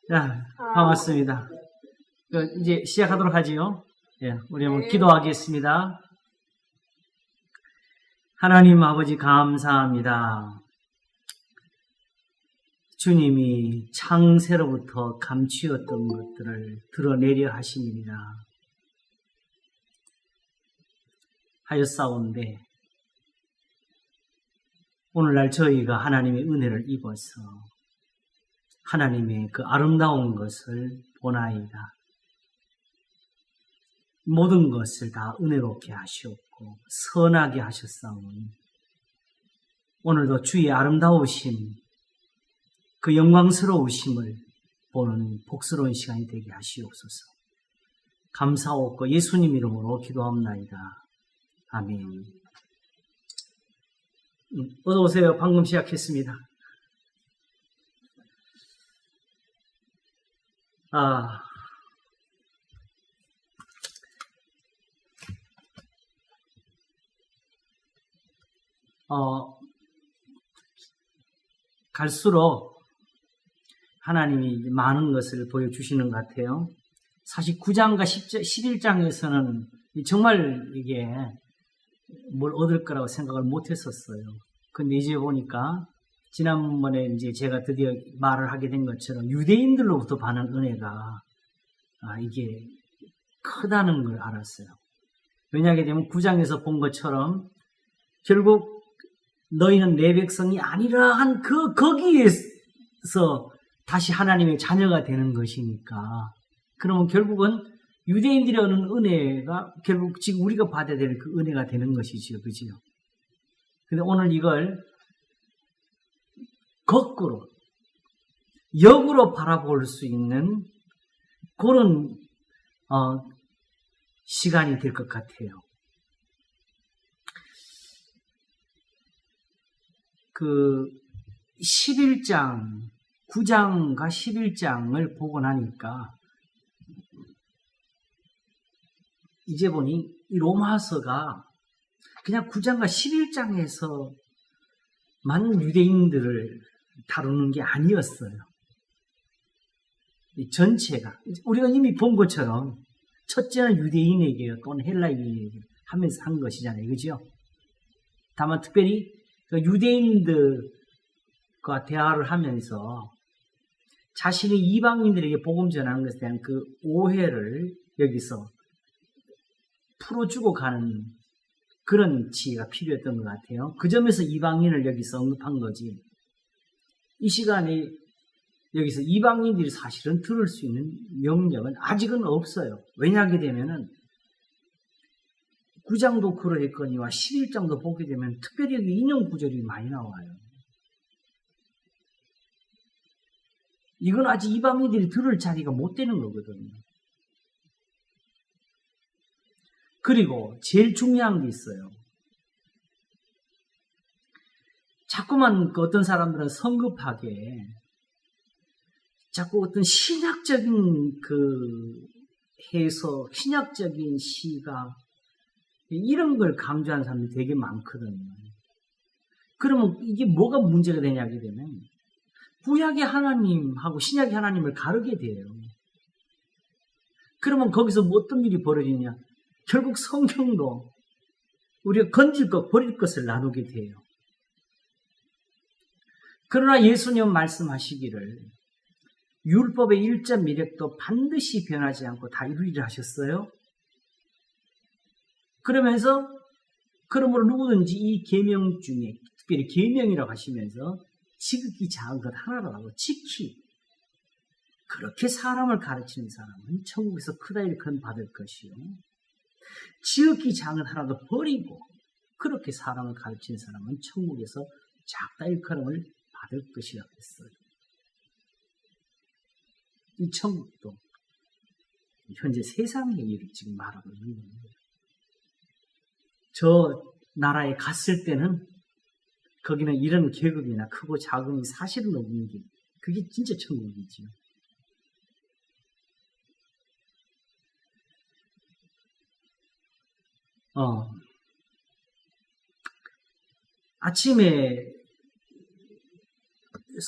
자, 반갑습니다. 이제 시작하도록 하지요. 예, 우리 한번 기도하겠습니다. 하나님 아버지 감사합니다. 주님이 창세로부터 감추었던 것들을 드러내려 하십니다. 하였사온데 오늘날 저희가 하나님의 은혜를 입어서 하나님의 그 아름다운 것을 보나이다. 모든 것을 다 은혜롭게 하시옵고 선하게 하셨사오니 오늘도 주의 아름다우심, 그 영광스러우심을 보는 복스러운 시간이 되게 하시옵소서. 감사하옵고 예수님 이름으로 기도합나이다. 아멘. 어서 오세요. 방금 시작했습니다. 갈수록 하나님이 많은 것을 보여주시는 것 같아요. 사실 9장과 11장에서는 정말 이게 뭘 얻을 거라고 생각을 못 했었어요. 근데 이제 보니까 지난번에 이제 제가 드디어 말을 하게 된 것처럼 유대인들로부터 받는 은혜가 이게 크다는 걸 알았어요. 왜냐하게 되면 9장에서 본 것처럼 결국 너희는 내 백성이 아니라 한 거기에서 다시 하나님의 자녀가 되는 것이니까 그러면 결국은 유대인들이 얻는 은혜가 결국 지금 우리가 받아야 될 그 은혜가 되는 것이지요. 그지요? 근데 오늘 이걸 거꾸로 역으로 바라볼 수 있는 그런 시간이 될 것 같아요. 그 11장, 9장과 11장을 보고 나니까 이제 보니 이 로마서가 그냥 9장과 11장에서만 유대인들을 다루는 게 아니었어요. 이 전체가 우리가 이미 본 것처럼 첫째는 유대인에게요 또는 헬라인에게 하면서 한 것이잖아요. 그죠? 다만 특별히 유대인들과 대화를 하면서 자신이 이방인들에게 복음 전하는 것에 대한 그 오해를 여기서 풀어주고 가는 그런 지혜가 필요했던 것 같아요. 그 점에서 이방인을 여기서 언급한 거지. 이 시간에 여기서 이방인들이 사실은 들을 수 있는 명령은 아직은 없어요. 왜냐하게 되면은 9장도 그러했거니와 11장도 보게 되면 특별히 여기 인용 구절이 많이 나와요. 이건 아직 이방인들이 들을 자리가 못 되는 거거든요. 그리고 제일 중요한 게 있어요. 자꾸만 어떤 사람들은 성급하게 자꾸 어떤 신학적인 그 해석, 신학적인 시각 이런 걸 강조하는 사람들이 되게 많거든요. 그러면 이게 뭐가 문제가 되냐게 되면 구약의 하나님하고 신약의 하나님을 가르게 돼요. 그러면 거기서 어떤 일이 벌어지냐? 결국 성경도 우리가 건질 것, 버릴 것을 나누게 돼요. 그러나 예수님 말씀하시기를 율법의 일자 미력도 반드시 변하지 않고 다 이루리라 하셨어요. 그러면서 그러므로 누구든지 이 계명 중에 특별히 계명이라고 하시면서 지극히 작은 것 하나라도 지키 그렇게 사람을 가르치는 사람은 천국에서 크다 일컬음 받을 것이요 지극히 작은 것 하나도 버리고 그렇게 사람을 가르치는 사람은 천국에서 작다 일컬음을 받을 것이라 했어요. 이 천국도 현재 세상의 일을 지금 말하고 있는 겁니다. 저 나라에 갔을 때는 거기는 이런 계급이나 크고 작음이 사실은 없는 게 그게 진짜 천국이지요. 아침에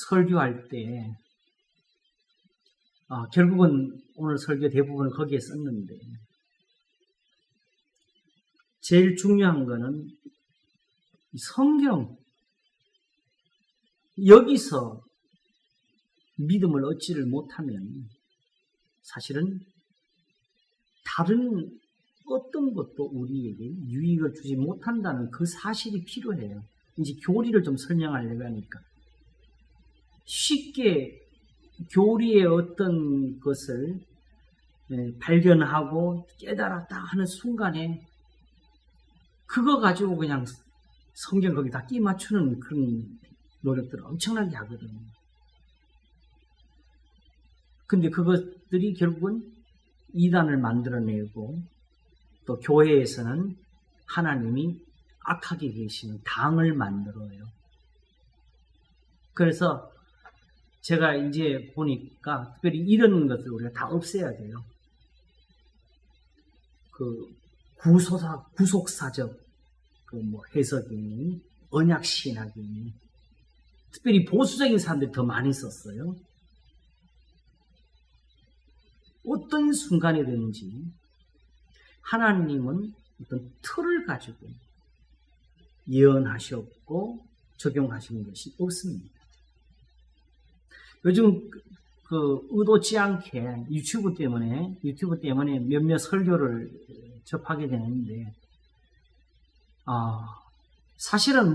설교할 때 결국은 오늘 설교 대부분을 거기에 썼는데 제일 중요한 거는 성경, 여기서 믿음을 얻지를 못하면 사실은 다른 어떤 것도 우리에게 유익을 주지 못한다는 그 사실이 필요해요. 이제 교리를 좀 설명하려고 하니까 쉽게 교리의 어떤 것을 발견하고 깨달았다 하는 순간에 그거 가지고 그냥 성경 거기다 끼 맞추는 그런 노력들을 엄청나게 하거든요. 근데 그것들이 결국은 이단을 만들어내고 또 교회에서는 하나님이 악하게 계시는 당을 만들어요. 그래서 제가 이제 보니까 특별히 이런 것들 우리가 다 없애야 돼요. 그 구속사적 해석이니 언약신학이니 특별히 보수적인 사람들이 더 많이 썼어요. 어떤 순간이든지 하나님은 어떤 틀을 가지고 예언하셨고 적용하시는 것이 없습니다. 요즘 의도치 않게 유튜브 때문에 몇몇 설교를 접하게 되는데 사실은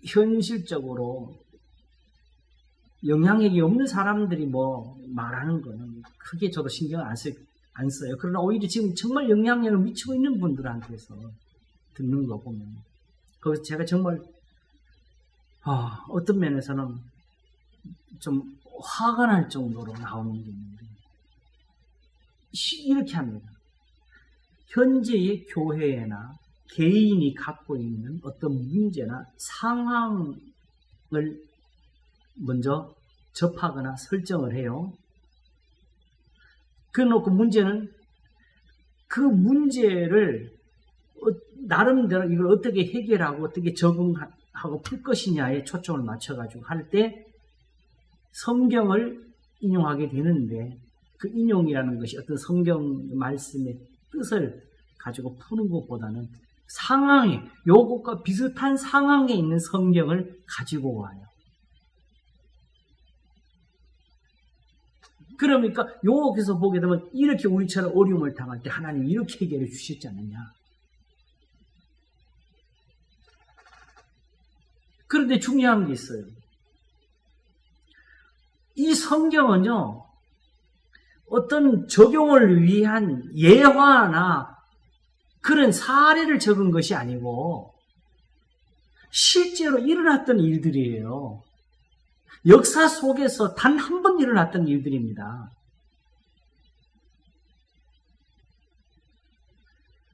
현실적으로 영향력이 없는 사람들이 말하는 거는 크게 저도 신경을 안 써요. 그러나 오히려 지금 정말 영향력을 미치고 있는 분들한테서 듣는 거 보면 거기서 제가 정말 어떤 면에서는 좀 화가 날 정도로 나오는 게 있는데 이렇게 합니다. 현재의 교회나 개인이 갖고 있는 어떤 문제나 상황을 먼저 접하거나 설정을 해요. 그래놓고 문제는 그 문제를 나름대로 이걸 어떻게 해결하고 어떻게 적응하고 풀 것이냐에 초점을 맞춰가지고 할 때 성경을 인용하게 되는데 그 인용이라는 것이 어떤 성경 말씀의 뜻을 가지고 푸는 것보다는 상황에, 요것과 비슷한 상황에 있는 성경을 가지고 와요. 그러니까 여기서 보게 되면 이렇게 우리처럼 어려움을 당할 때 하나님이 이렇게 해결해 주셨지 않느냐. 그런데 중요한 게 있어요. 이 성경은요, 어떤 적용을 위한 예화나 그런 사례를 적은 것이 아니고 실제로 일어났던 일들이에요. 역사 속에서 단 한 번 일어났던 일들입니다.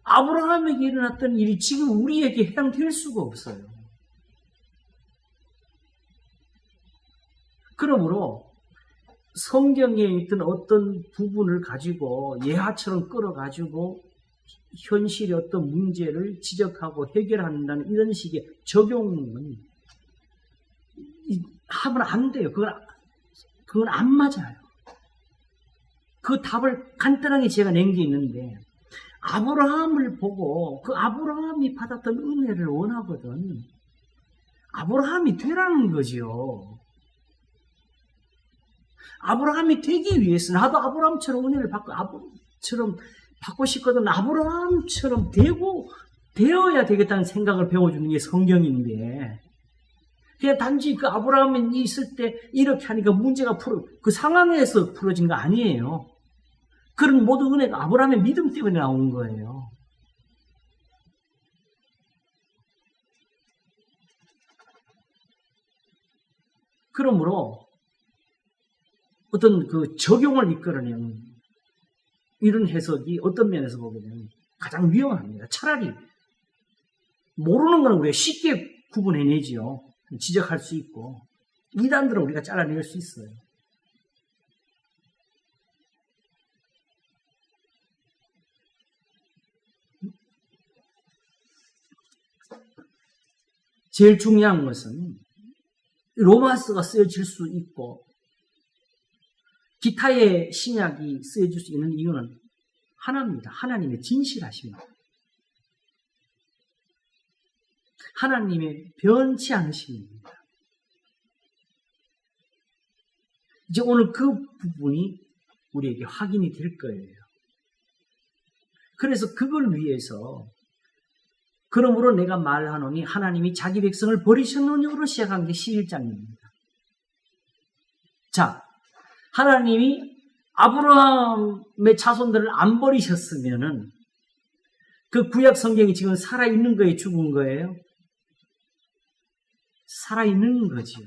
아브라함에게 일어났던 일이 지금 우리에게 해당될 수가 없어요. 그러므로 성경에 있던 어떤 부분을 가지고 예화처럼 끌어가지고 현실의 어떤 문제를 지적하고 해결한다는 이런 식의 적용은 하면 안 돼요. 그건 안 맞아요. 그 답을 간단하게 제가 낸 게 있는데 아브라함을 보고 그 아브라함이 받았던 은혜를 원하거든. 아브라함이 되라는 거지요. 아브라함이 되기 위해서 나도 아브라함처럼 은혜를 받고 싶거든. 아브라함처럼 되어야 되겠다는 생각을 배워주는 게 성경인데 그냥 단지 그 아브라함이 있을 때 이렇게 하니까 문제가 그 상황에서 풀어진 거 아니에요. 그런 모든 은혜가 아브라함의 믿음 때문에 나온 거예요. 그러므로 어떤 그 적용을 이끌어내는 이런 해석이 어떤 면에서 보게 되면 가장 위험합니다. 차라리 모르는 건 우리가 쉽게 구분해내지요. 지적할 수 있고 이단들은 우리가 잘라낼 수 있어요. 제일 중요한 것은 로마서가 쓰여질 수 있고 기타의 신약이 쓰여질 수 있는 이유는 하나입니다. 하나님의 진실하십니다. 하나님의 변치 않으십니다. 이제 오늘 그 부분이 우리에게 확인이 될 거예요. 그래서 그걸 위해서 그러므로 내가 말하노니 하나님이 자기 백성을 버리셨느냐로 시작한 게 11장입니다. 자, 하나님이 아브라함의 자손들을 안 버리셨으면은 그 구약 성경이 지금 살아있는 거예요? 죽은 거예요? 살아있는 거지요.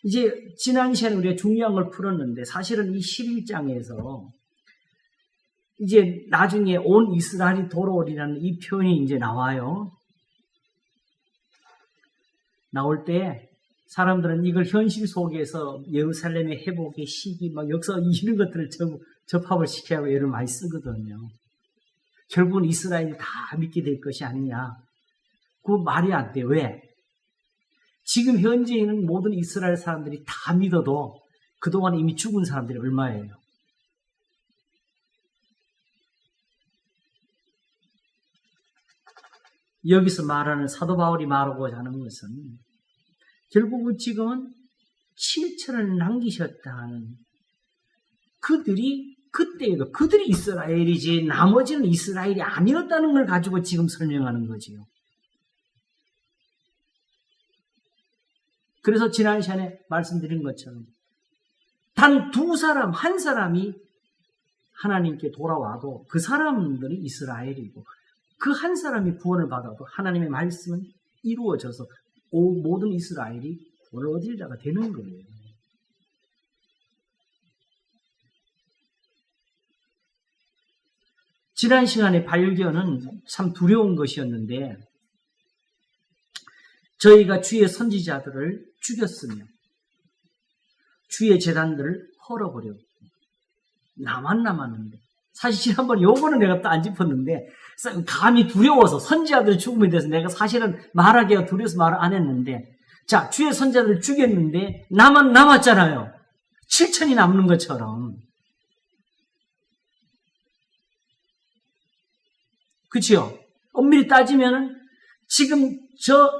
이제 지난 시간에 우리가 중요한 걸 풀었는데 사실은 이 11장에서 이제 나중에 온 이스라엘이 돌아오리라는 이 표현이 이제 나와요. 나올 때 사람들은 이걸 현실 속에서 예루살렘의 회복의 시기, 막 역사 이런 것들을 접합을 시키라고 예를 많이 쓰거든요. 결국은 이스라엘이 다 믿게 될 것이 아니냐. 그 말이 안 돼. 왜? 지금 현재 있는 모든 이스라엘 사람들이 다 믿어도 그동안 이미 죽은 사람들이 얼마예요? 여기서 말하는 사도 바울이 말하고자 하는 것은 결국은 지금은 7천을 남기셨다는 그들이 그때에도 그들이 이스라엘이지 나머지는 이스라엘이 아니었다는 걸 가지고 지금 설명하는 거지요. 그래서 지난 시간에 말씀드린 것처럼 단 두 사람, 한 사람이 하나님께 돌아와도 그 사람들이 이스라엘이고 그 한 사람이 구원을 받아도 하나님의 말씀은 이루어져서 모든 이스라엘이 구원을 얻을 자가 되는 거예요. 지난 시간에 발견은 참 두려운 것이었는데 저희가 주의 선지자들을 죽였으며 주의 제단들을 헐어버렸고 나만 남았는데 사실 지난번에 요거는 내가 또 안 짚었는데 감히 두려워서 선지자들의 죽음에 대해서 내가 사실은 말하기가 두려워서 말을 안 했는데 자 주의 선지자들을 죽였는데 나만 남았잖아요. 7천이 남는 것처럼. 그치요? 엄밀히 따지면은 지금 저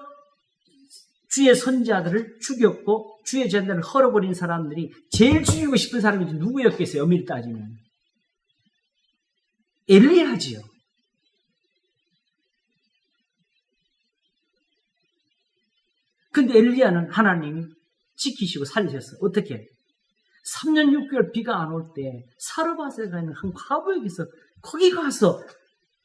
주의 선지자들을 죽였고 주의 제단을 헐어버린 사람들이 제일 죽이고 싶은 사람이 누구였겠어요? 엄밀히 따지면 엘리야지요. 근데 엘리야는 하나님이 지키시고 살리셨어요. 어떻게? 3년 6개월 비가 안 올 때 사르밧에 가는 한 과부에게서 거기 가서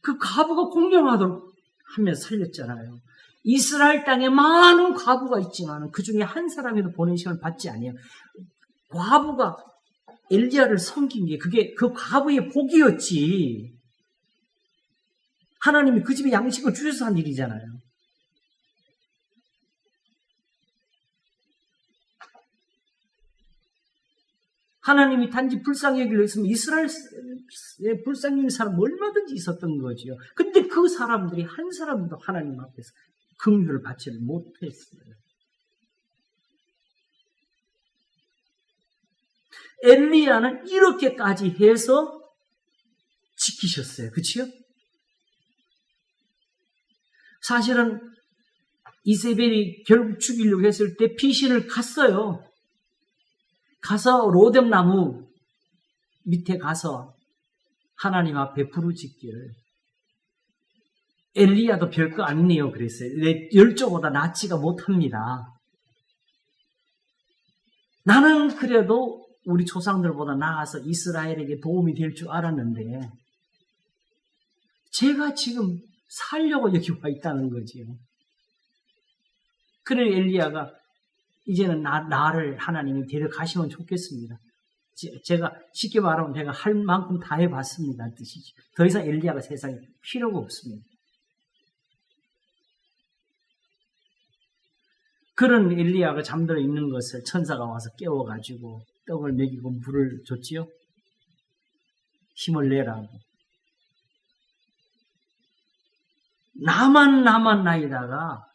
그 과부가 공경하도록 하면서 살렸잖아요. 이스라엘 땅에 많은 과부가 있지만 그 중에 한 사람에도 보내심을 받지 아니에요. 과부가 엘리야를 섬긴 게 그게 그 과부의 복이었지. 하나님이 그 집에 양식을 주셔서 한 일이잖아요. 하나님이 단지 불쌍히 여기려 했으면 이스라엘에 불쌍히 여기는 사람 얼마든지 있었던 거지요. 근데 그 사람들이 한 사람도 하나님 앞에서 긍휼을 받지를 못했어요. 엘리야는 이렇게까지 해서 지키셨어요. 그치요? 사실은 이세벨이 결국 죽이려고 했을 때 피신을 갔어요. 가서 로뎀나무 밑에 가서 하나님 앞에 부르짖기를 엘리야도 별거 아니네요 그랬어요. 내 열조보다 낫지가 못합니다. 나는 그래도 우리 조상들보다 나아서 이스라엘에게 도움이 될 줄 알았는데 제가 지금 살려고 여기 와 있다는 거지요. 그래 엘리야가 이제는 나를 하나님이 데려가시면 좋겠습니다. 제가 쉽게 말하면 내가 할 만큼 다 해봤습니다. 뜻이죠. 더 이상 엘리야가 세상에 필요가 없습니다. 그런 엘리야가 잠들어 있는 것을 천사가 와서 깨워가지고 떡을 먹이고 물을 줬지요. 힘을 내라고. 나만 남았나이다가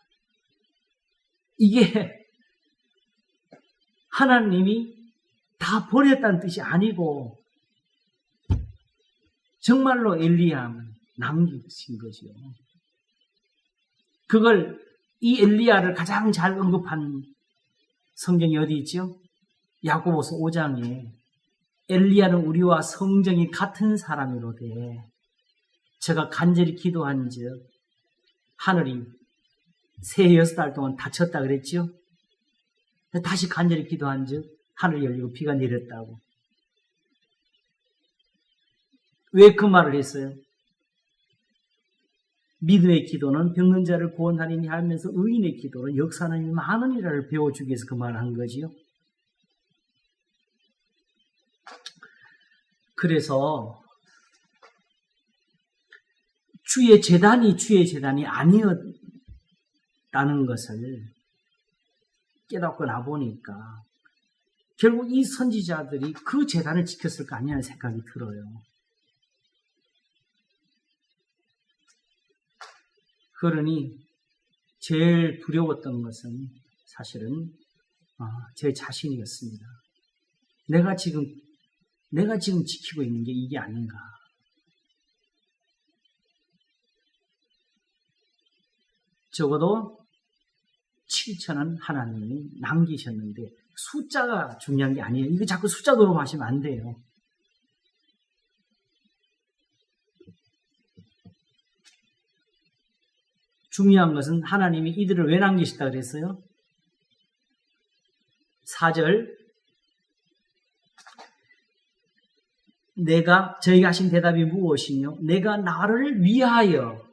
이게 하나님이 다 버렸다는 뜻이 아니고 정말로 엘리야는 남기신 거죠. 그걸 이 엘리야를 가장 잘 언급한 성경이 어디 있죠? 야고보서 5장에 엘리야는 우리와 성정이 같은 사람이로되 제가 간절히 기도한즉 하늘이 새 6달 동안 닫혔다 그랬죠? 다시 간절히 기도한즉 하늘이 열리고 비가 내렸다고. 왜 그 말을 했어요? 믿음의 기도는 병든 자를 구원하리니 하면서 의인의 기도는 역사하는 많으니라를 배워주기 위해서 그 말을 한 거지요. 그래서 주의 재단이 아니었다는 것을 깨닫고 나보니까 결국 이 선지자들이 그 재단을 지켰을 거 아니냐는 생각이 들어요. 그러니 제일 두려웠던 것은 사실은 제 자신이었습니다. 내가 지금 지키고 있는 게 이게 아닌가. 적어도 7천은 하나님이 남기셨는데 숫자가 중요한 게 아니에요. 이거 자꾸 숫자 노름하시면 안 돼요. 중요한 것은 하나님이 이들을 왜 남기셨다 그랬어요? 4절 저희가 하신 대답이 무엇이며 내가 나를 위하여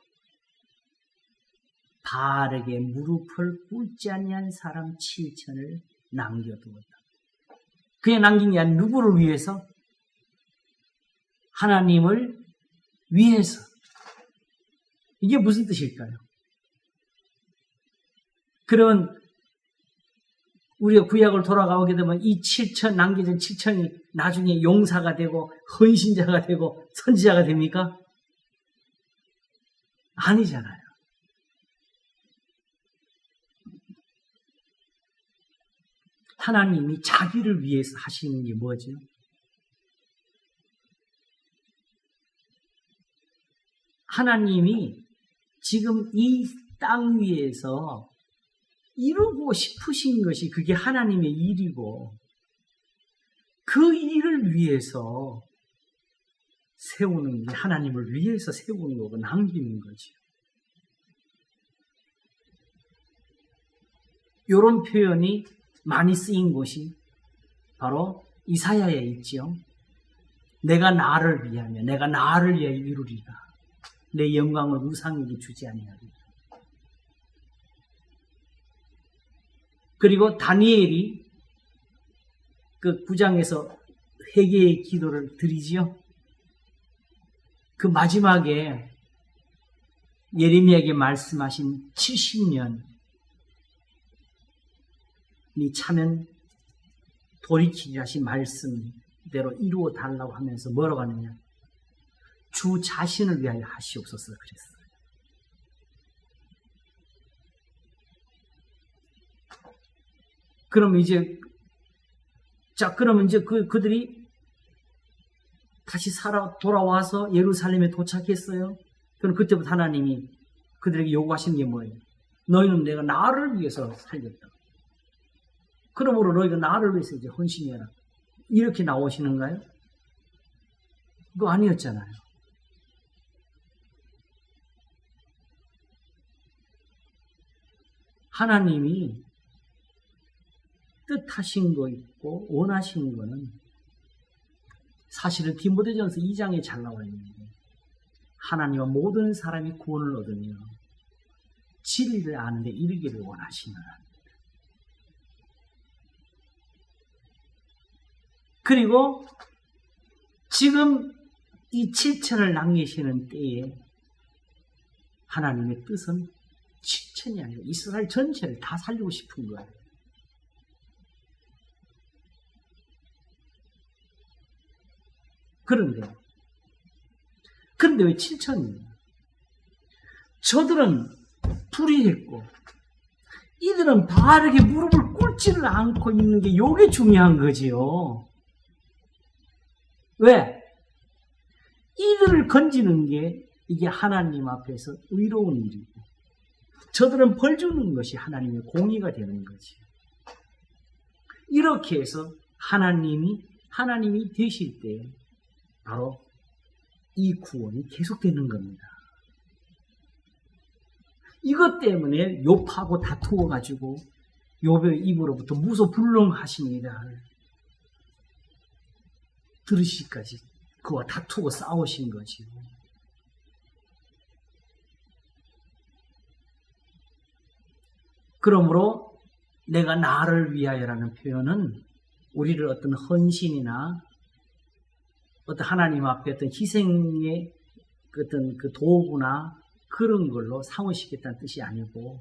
바르게 무릎을 꿇지 아니한 사람 7천을 남겨두었다. 그냥 남긴 게 아니라 누구를 위해서? 하나님을 위해서. 이게 무슨 뜻일까요? 그러면 우리가 구약을 돌아가게 되면 이 7천 남겨진 7천이 나중에 용사가 되고 헌신자가 되고 선지자가 됩니까? 아니잖아요. 하나님이 자기를 위해서 하시는 게 뭐죠? 하나님이 지금 이 땅 위에서 이루고 싶으신 것이 그게 하나님의 일이고 그 일을 위해서 세우는 게 하나님을 위해서 세우는 거고 남기는 거죠. 이런 표현이 많이 쓰인 곳이 바로 이사야에 있죠. 내가 나를 위하며 내가 나를 위하여 이루리라. 내 영광을 우상에게 주지 아니하리라. 그리고 다니엘이 그 9장에서 회개의 기도를 드리지요. 그 마지막에 예레미야에게 말씀하신 70년이 차면 돌이키리 하신 말씀대로 이루어 달라고 하면서 뭐라고 하느냐. 주 자신을 위하여 하시옵소서 그랬어요. 그럼 이제 그들이 다시 돌아와서 예루살렘에 도착했어요. 그럼 그때부터 하나님이 그들에게 요구하시는 게 뭐예요? 너희는 내가 나를 위해서 살렸다. 그러므로 너희가 나를 위해서 이제 헌신해라. 이렇게 나오시는가요? 그거 아니었잖아요. 하나님이 뜻하신 거 있고 원하신 거는 사실은 디모데전서 2장에 잘 나와 있는데 하나님은 모든 사람이 구원을 얻으며 진리를 아는데 이르기를 원하시느라. 그리고 지금 이 7천을 남기시는 때에 하나님의 뜻은 7천이 아니라 이스라엘 전체를 다 살리고 싶은 거예요. 그런데 왜 7천이에요? 저들은 불의했고 이들은 바르게 무릎을 꿇지 먹지를 않고 있는 게 요게 중요한 거지요. 왜? 이들을 건지는 게 이게 하나님 앞에서 의로운 일이고 저들은 벌 주는 것이 하나님의 공의가 되는 거지. 이렇게 해서 하나님이 되실 때 바로 이 구원이 계속되는 겁니다. 이것 때문에 욥하고 다투어가지고 욥의 입으로부터 무소불능하십니다. 들으시기까지 그와 다투고 싸우신 거지요. 그러므로 내가 나를 위하여라는 표현은 우리를 어떤 헌신이나 어떤 하나님 앞에 어떤 희생의 어떤 그 도구나 그런 걸로 삼으시겠다는 뜻이 아니고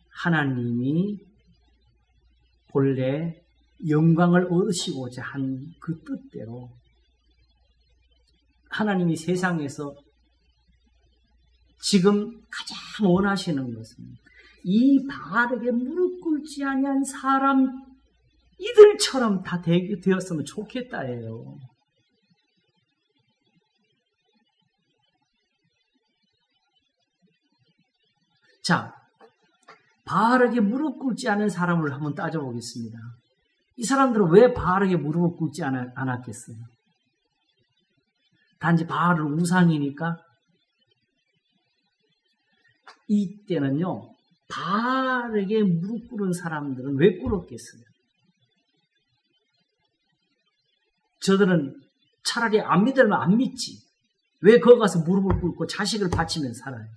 하나님이 본래 영광을 얻으시고자 한 그 뜻대로 하나님이 세상에서 지금 가장 원하시는 것은 이 바알에게 무릎 꿇지 아니한 사람 이들처럼 다 되었으면 좋겠다예요. 자, 바알에게 무릎 꿇지 않은 사람을 한번 따져보겠습니다. 이 사람들은 왜 바알에게 무릎을 꿇지 않았겠어요? 단지 바알은 우상이니까? 이때는요, 바알에게 무릎 꿇은 사람들은 왜 꿇었겠어요? 저들은 차라리 안 믿으면 안 믿지. 왜 거기 가서 무릎을 꿇고 자식을 바치면 살아요?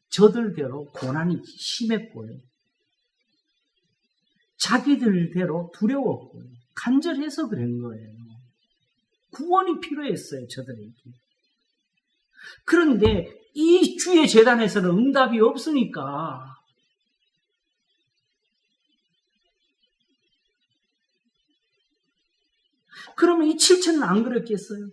저들대로 고난이 심했고요. 자기들대로 두려웠고요. 간절해서 그런 거예요. 구원이 필요했어요, 저들에게. 그런데 이 주의 재단에서는 응답이 없으니까 그러면 이 7천은 안 그랬겠어요?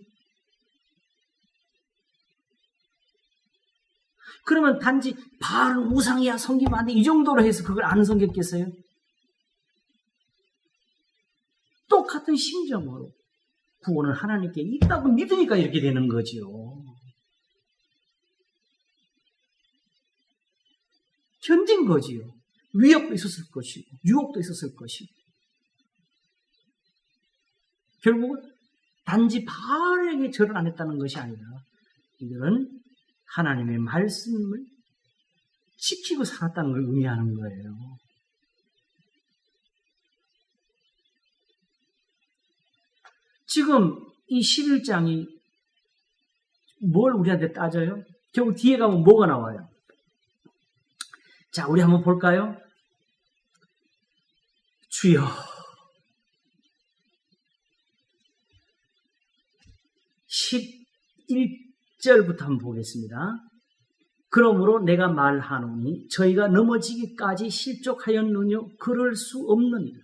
그러면 단지 바알은 우상이야 섬기면 안 돼 이 정도로 해서 그걸 안 섬겼겠어요? 똑같은 심정으로 구원은 하나님께 있다고 믿으니까 이렇게 되는 거지요. 견딘 거지요. 위협도 있었을 것이고 유혹도 있었을 것이고 결국은 단지 바알에게 절을 안 했다는 것이 아니라 이들은 하나님의 말씀을 지키고 살았다는 걸 의미하는 거예요. 지금 이 11장이 뭘 우리한테 따져요? 결국 뒤에 가면 뭐가 나와요? 자, 우리 한번 볼까요? 주여, 11절부터 한번 보겠습니다. 그러므로 내가 말하노니 저희가 넘어지기까지 실족하였느뇨? 그럴 수 없느니라.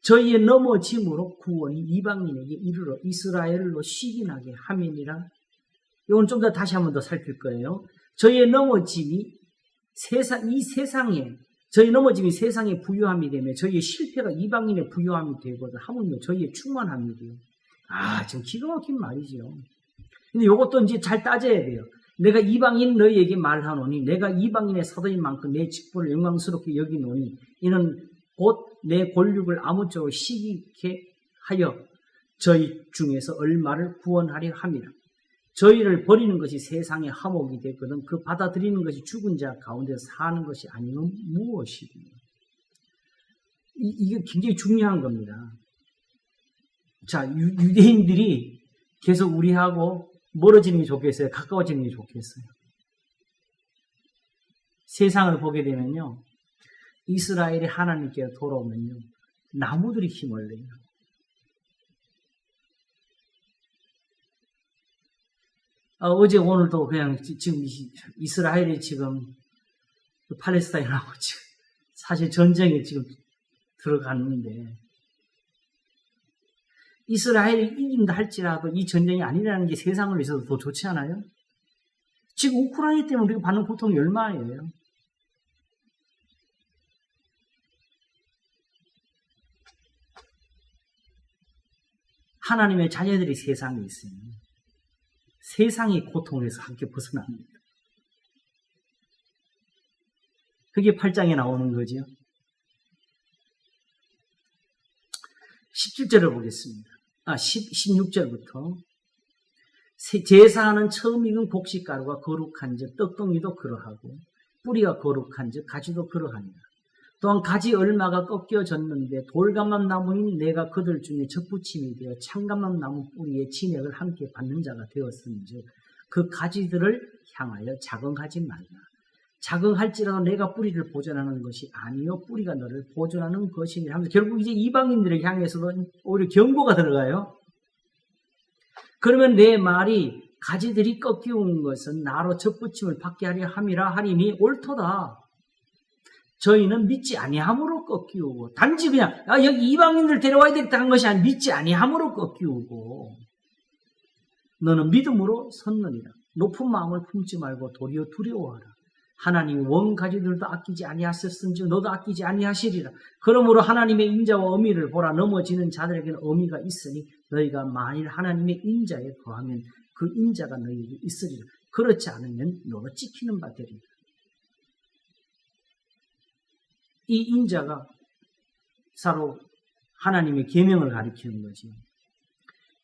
저희의 넘어짐으로 구원이 이방인에게 이르러 이스라엘로 시기나게 함이니라. 이건 좀 더 다시 한번 더 살필 거예요. 저희의 넘어짐이 저희 넘어짐이 세상의 부유함이 되며 저희의 실패가 이방인의 부유함이 되거든 하물며 저희의 충만함이 돼요. 지금 기가 막힌 말이죠. 근데 이것도 이제 잘 따져야 돼요. 내가 이방인 너희에게 말하노니 내가 이방인의 사도인 만큼 내 직분을 영광스럽게 여기노니 이는 곧 내 권력을 아무쪼록 시기케 하여 저희 중에서 얼마를 구원하려 함이라. 저희를 버리는 것이 세상의 화목이 됐거든 그 받아들이는 것이 죽은 자 가운데 사는 것이 아니면 무엇이고. 이게 굉장히 중요한 겁니다. 자, 유대인들이 계속 우리하고 멀어지는 게 좋겠어요? 가까워지는 게 좋겠어요? 세상을 보게 되면요. 이스라엘이 하나님께 돌아오면요. 나무들이 힘을 내요. 어제 오늘도 그냥 지금 이스라엘이 지금 팔레스타인하고 지금 사실 전쟁에 지금 들어갔는데 이스라엘이 이긴다 할지라도 이 전쟁이 아니라는 게 세상을 위해서도 더 좋지 않아요? 지금 우크라이나 때문에 우리가 받는 고통이 얼마예요? 하나님의 자녀들이 세상에 있으면 세상의 고통에서 함께 벗어납니다. 그게 8장에 나오는 거죠. 17절을 보겠습니다. 16절부터 제사하는 처음 익은 곡식가루가 거룩한 즉 떡덩이도 그러하고 뿌리가 거룩한 즉 가지도 그러하니라. 또한 가지 얼마가 꺾여졌는데 돌감람 나무인 내가 그들 중에 접붙임이 되어 참감람 나무 뿌리에 진액을 함께 받는 자가 되었은즉 그 가지들을 향하여 자긍하지 말라. 자긍할지라도 내가 뿌리를 보존하는 것이 아니요 뿌리가 너를 보존하는 것이니 하면서 결국 이제 이방인들을 향해서도 오히려 경고가 들어가요. 그러면 내 말이 가지들이 꺾이는 것은 나로 접붙임을 받게 하려 함이라 하리니 옳도다. 저희는 믿지 아니함으로 꺾이우고 단지 그냥 여기 이방인들 데려와야 되겠다 한 것이 아니라 믿지 아니함으로 꺾이우고 너는 믿음으로 섰느니라. 높은 마음을 품지 말고 도리어 두려워하라. 하나님 원 가지들도 아끼지 아니하셨은즉 너도 아끼지 아니하시리라. 그러므로 하나님의 인자와 어미를 보라. 넘어지는 자들에게는 어미가 있으니 너희가 만일 하나님의 인자에 거하면 그 인자가 너희에게 있으리라. 그렇지 않으면 너로 찍히는 바 되리라. 이 인자가 바로 하나님의 계명을 가리키는 거죠.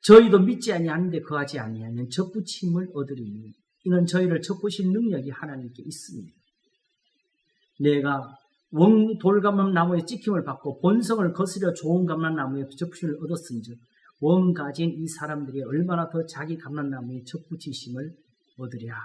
저희도 믿지 아니하는데 거하지 아니하면 접붙임을 얻으리니 이는 저희를 접부신 능력이 하나님께 있습니다. 내가 돌감람 나무에 찍힘을 받고 본성을 거스려 좋은 감람나무에 접붙임을 얻었은즉 원 가진 이 사람들이 얼마나 더 자기 감람나무에 접붙이심을 얻으랴.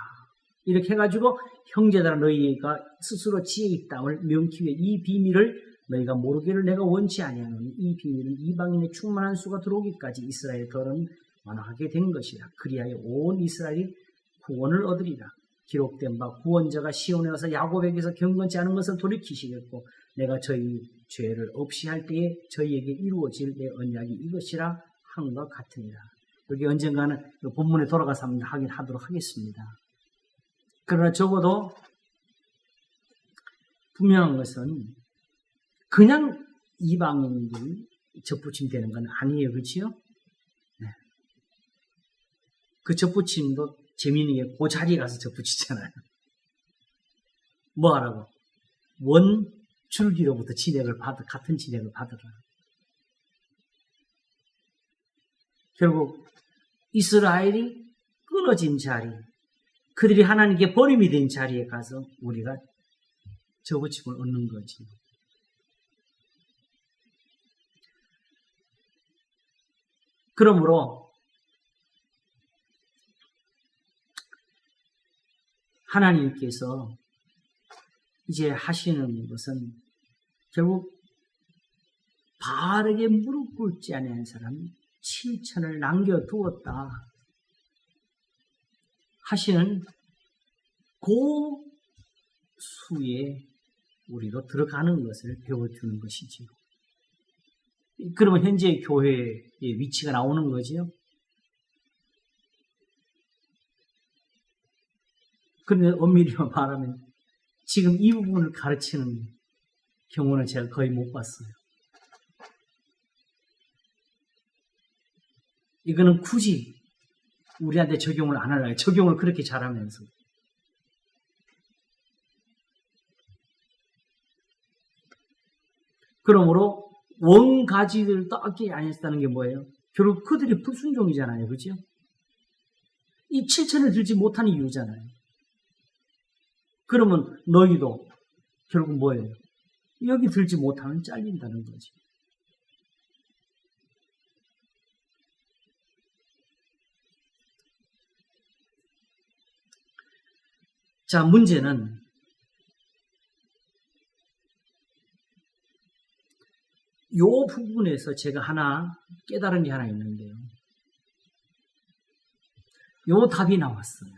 이렇게 해가지고 형제들아 너희가 스스로 지혜 있다을 명키 위해 이 비밀을 너희가 모르기를 내가 원치 아니하노니 이 비밀은 이방인의 충만한 수가 들어오기까지 이스라엘의 덜은 완화하게 된 것이라. 그리하여 온 이스라엘이 구원을 얻으리라. 기록된 바 구원자가 시온에 와서 야곱에게서 경건치 않은 것을 돌이키시겠고 내가 저희 죄를 없이 할 때에 저희에게 이루어질 내 언약이 이것이라 한 것 같으니라. 여기 언젠가는 본문에 돌아가서 한번 하도록 하겠습니다. 그러나 적어도 분명한 것은 그냥 이방인들이 접붙임되는 건 아니에요. 그렇지요? 네. 그 접붙임도 재미있는 게 그 자리에 가서 접붙이잖아요. 뭐 하라고? 원 줄기로부터 같은 진액을 받으라. 결국 이스라엘이 끊어진 자리, 그들이 하나님께 버림이 된 자리에 가서 우리가 접붙임을 얻는 거지. 그러므로 하나님께서 이제 하시는 것은 결국 바르게 무릎 꿇지 아니한 사람 7천을 남겨두었다 하시는 그 수에 우리도 들어가는 것을 배워주는 것이지요. 그러면 현재 교회의 위치가 나오는 거지요. 그런데 엄밀히 말하면 지금 이 부분을 가르치는 경우는 제가 거의 못 봤어요. 이거는 굳이 우리한테 적용을 안 하려고 해요. 적용을 그렇게 잘하면서. 그러므로 원가지들도 아끼지 아니했다는 게 뭐예요? 결국 그들이 불순종이잖아요. 그렇죠? 이 7천을 들지 못한 이유잖아요. 그러면 너희도 결국 뭐예요? 여기 들지 못하면 잘린다는 거지. 자, 문제는 요 부분에서 제가 하나 깨달은 게 하나 있는데요. 요 답이 나왔어요.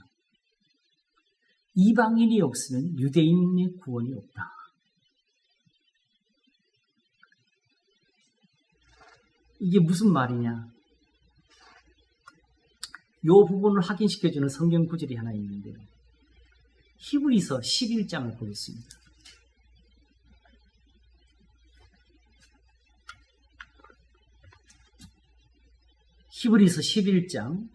이방인이 없으면 유대인의 구원이 없다. 이게 무슨 말이냐? 요 부분을 확인시켜주는 성경 구절이 하나 있는데요. 히브리서 11장을 보겠습니다. 히브리서 11장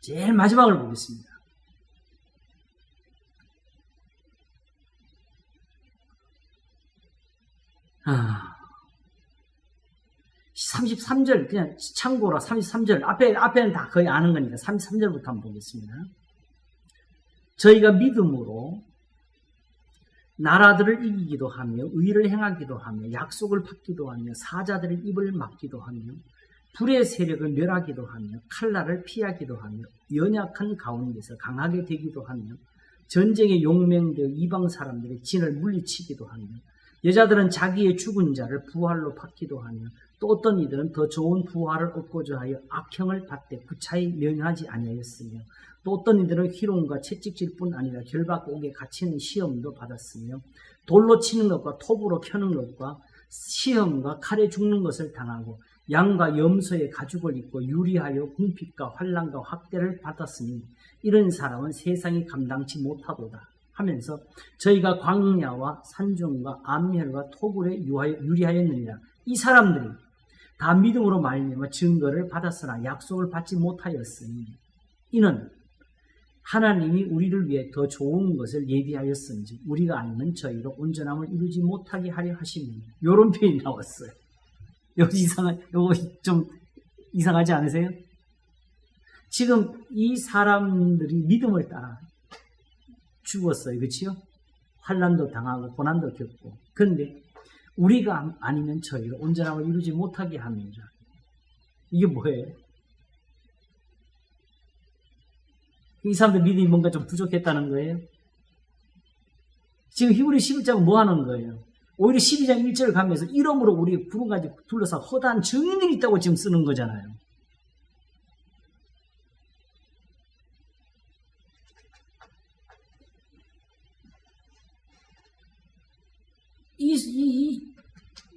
제일 마지막을 보겠습니다. 33절, 그냥 참고로 33절, 앞에는 다 거의 아는 거니까 33절부터 한번 보겠습니다. 저희가 믿음으로 나라들을 이기기도 하며 의를 행하기도 하며 약속을 받기도 하며 사자들의 입을 막기도 하며 불의 세력을 멸하기도 하며 칼날을 피하기도 하며 연약한 가운데서 강하게 되기도 하며 전쟁에 용맹되어 이방 사람들의 진을 물리치기도 하며 여자들은 자기의 죽은 자를 부활로 받기도 하며 또 어떤 이들은 더 좋은 부활을 얻고자 하여 악형을 받되 구차히 면하지 아니하였으며 또 어떤 이들은 희롱과 채찍질뿐 아니라 결박옥에 갇히는 시험도 받았으며 돌로 치는 것과 톱으로 켜는 것과 시험과 칼에 죽는 것을 당하고 양과 염소의 가죽을 입고 유리하여 궁핍과 환난과 학대를 받았으니 이런 사람은 세상이 감당치 못하도다 하면서 저희가 광야와 산중과 암혈과 토굴에 유리하였느니라. 이 사람들이 다 믿음으로 말미암아 증거를 받았으나 약속을 받지 못하였으니 이는 하나님이 우리를 위해 더 좋은 것을 예비하였은지 우리가 아니면 저희로 온전함을 이루지 못하게 하려 하시니 이런 표현이 나왔어요. 요거 좀 이상하지 않으세요? 지금 이 사람들이 믿음을 따라 죽었어요. 그렇죠? 환난도 당하고 고난도 겪고. 그런데 우리가 아니면 저희로 온전함을 이루지 못하게 합니다. 이게 뭐예요? 이 사람들 믿음이 뭔가 좀 부족했다는 거예요. 지금 히브리 11장은 뭐 하는 거예요? 오히려 12장 1절을 가면서 이름으로 우리 부른 가지 둘러싸 허다한 증인들이 있다고 지금 쓰는 거잖아요.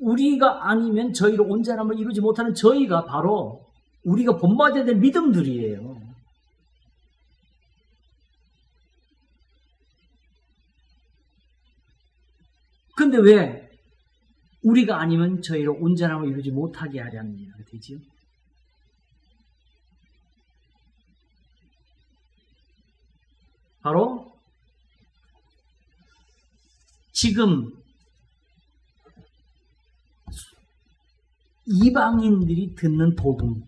우리가 아니면 저희로 온전함을 이루지 못하는 저희가 바로 우리가 본받아야 될 믿음들이에요. 근데 왜 우리가 아니면 저희로 온전함을 이루지 못하게 하려는 얘기가 되지요? 바로 지금 이방인들이 듣는 복음,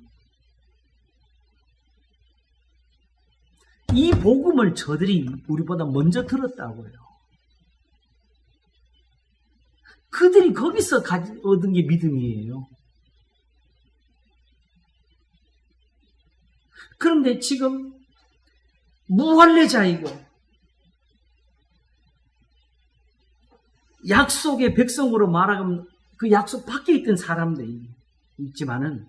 이 복음을 저들이 우리보다 먼저 들었다고요. 그들이 거기서 얻은 게 믿음이에요. 그런데 지금 무할례자이고 약속의 백성으로 말하면 그 약속 밖에 있던 사람들이 있지만은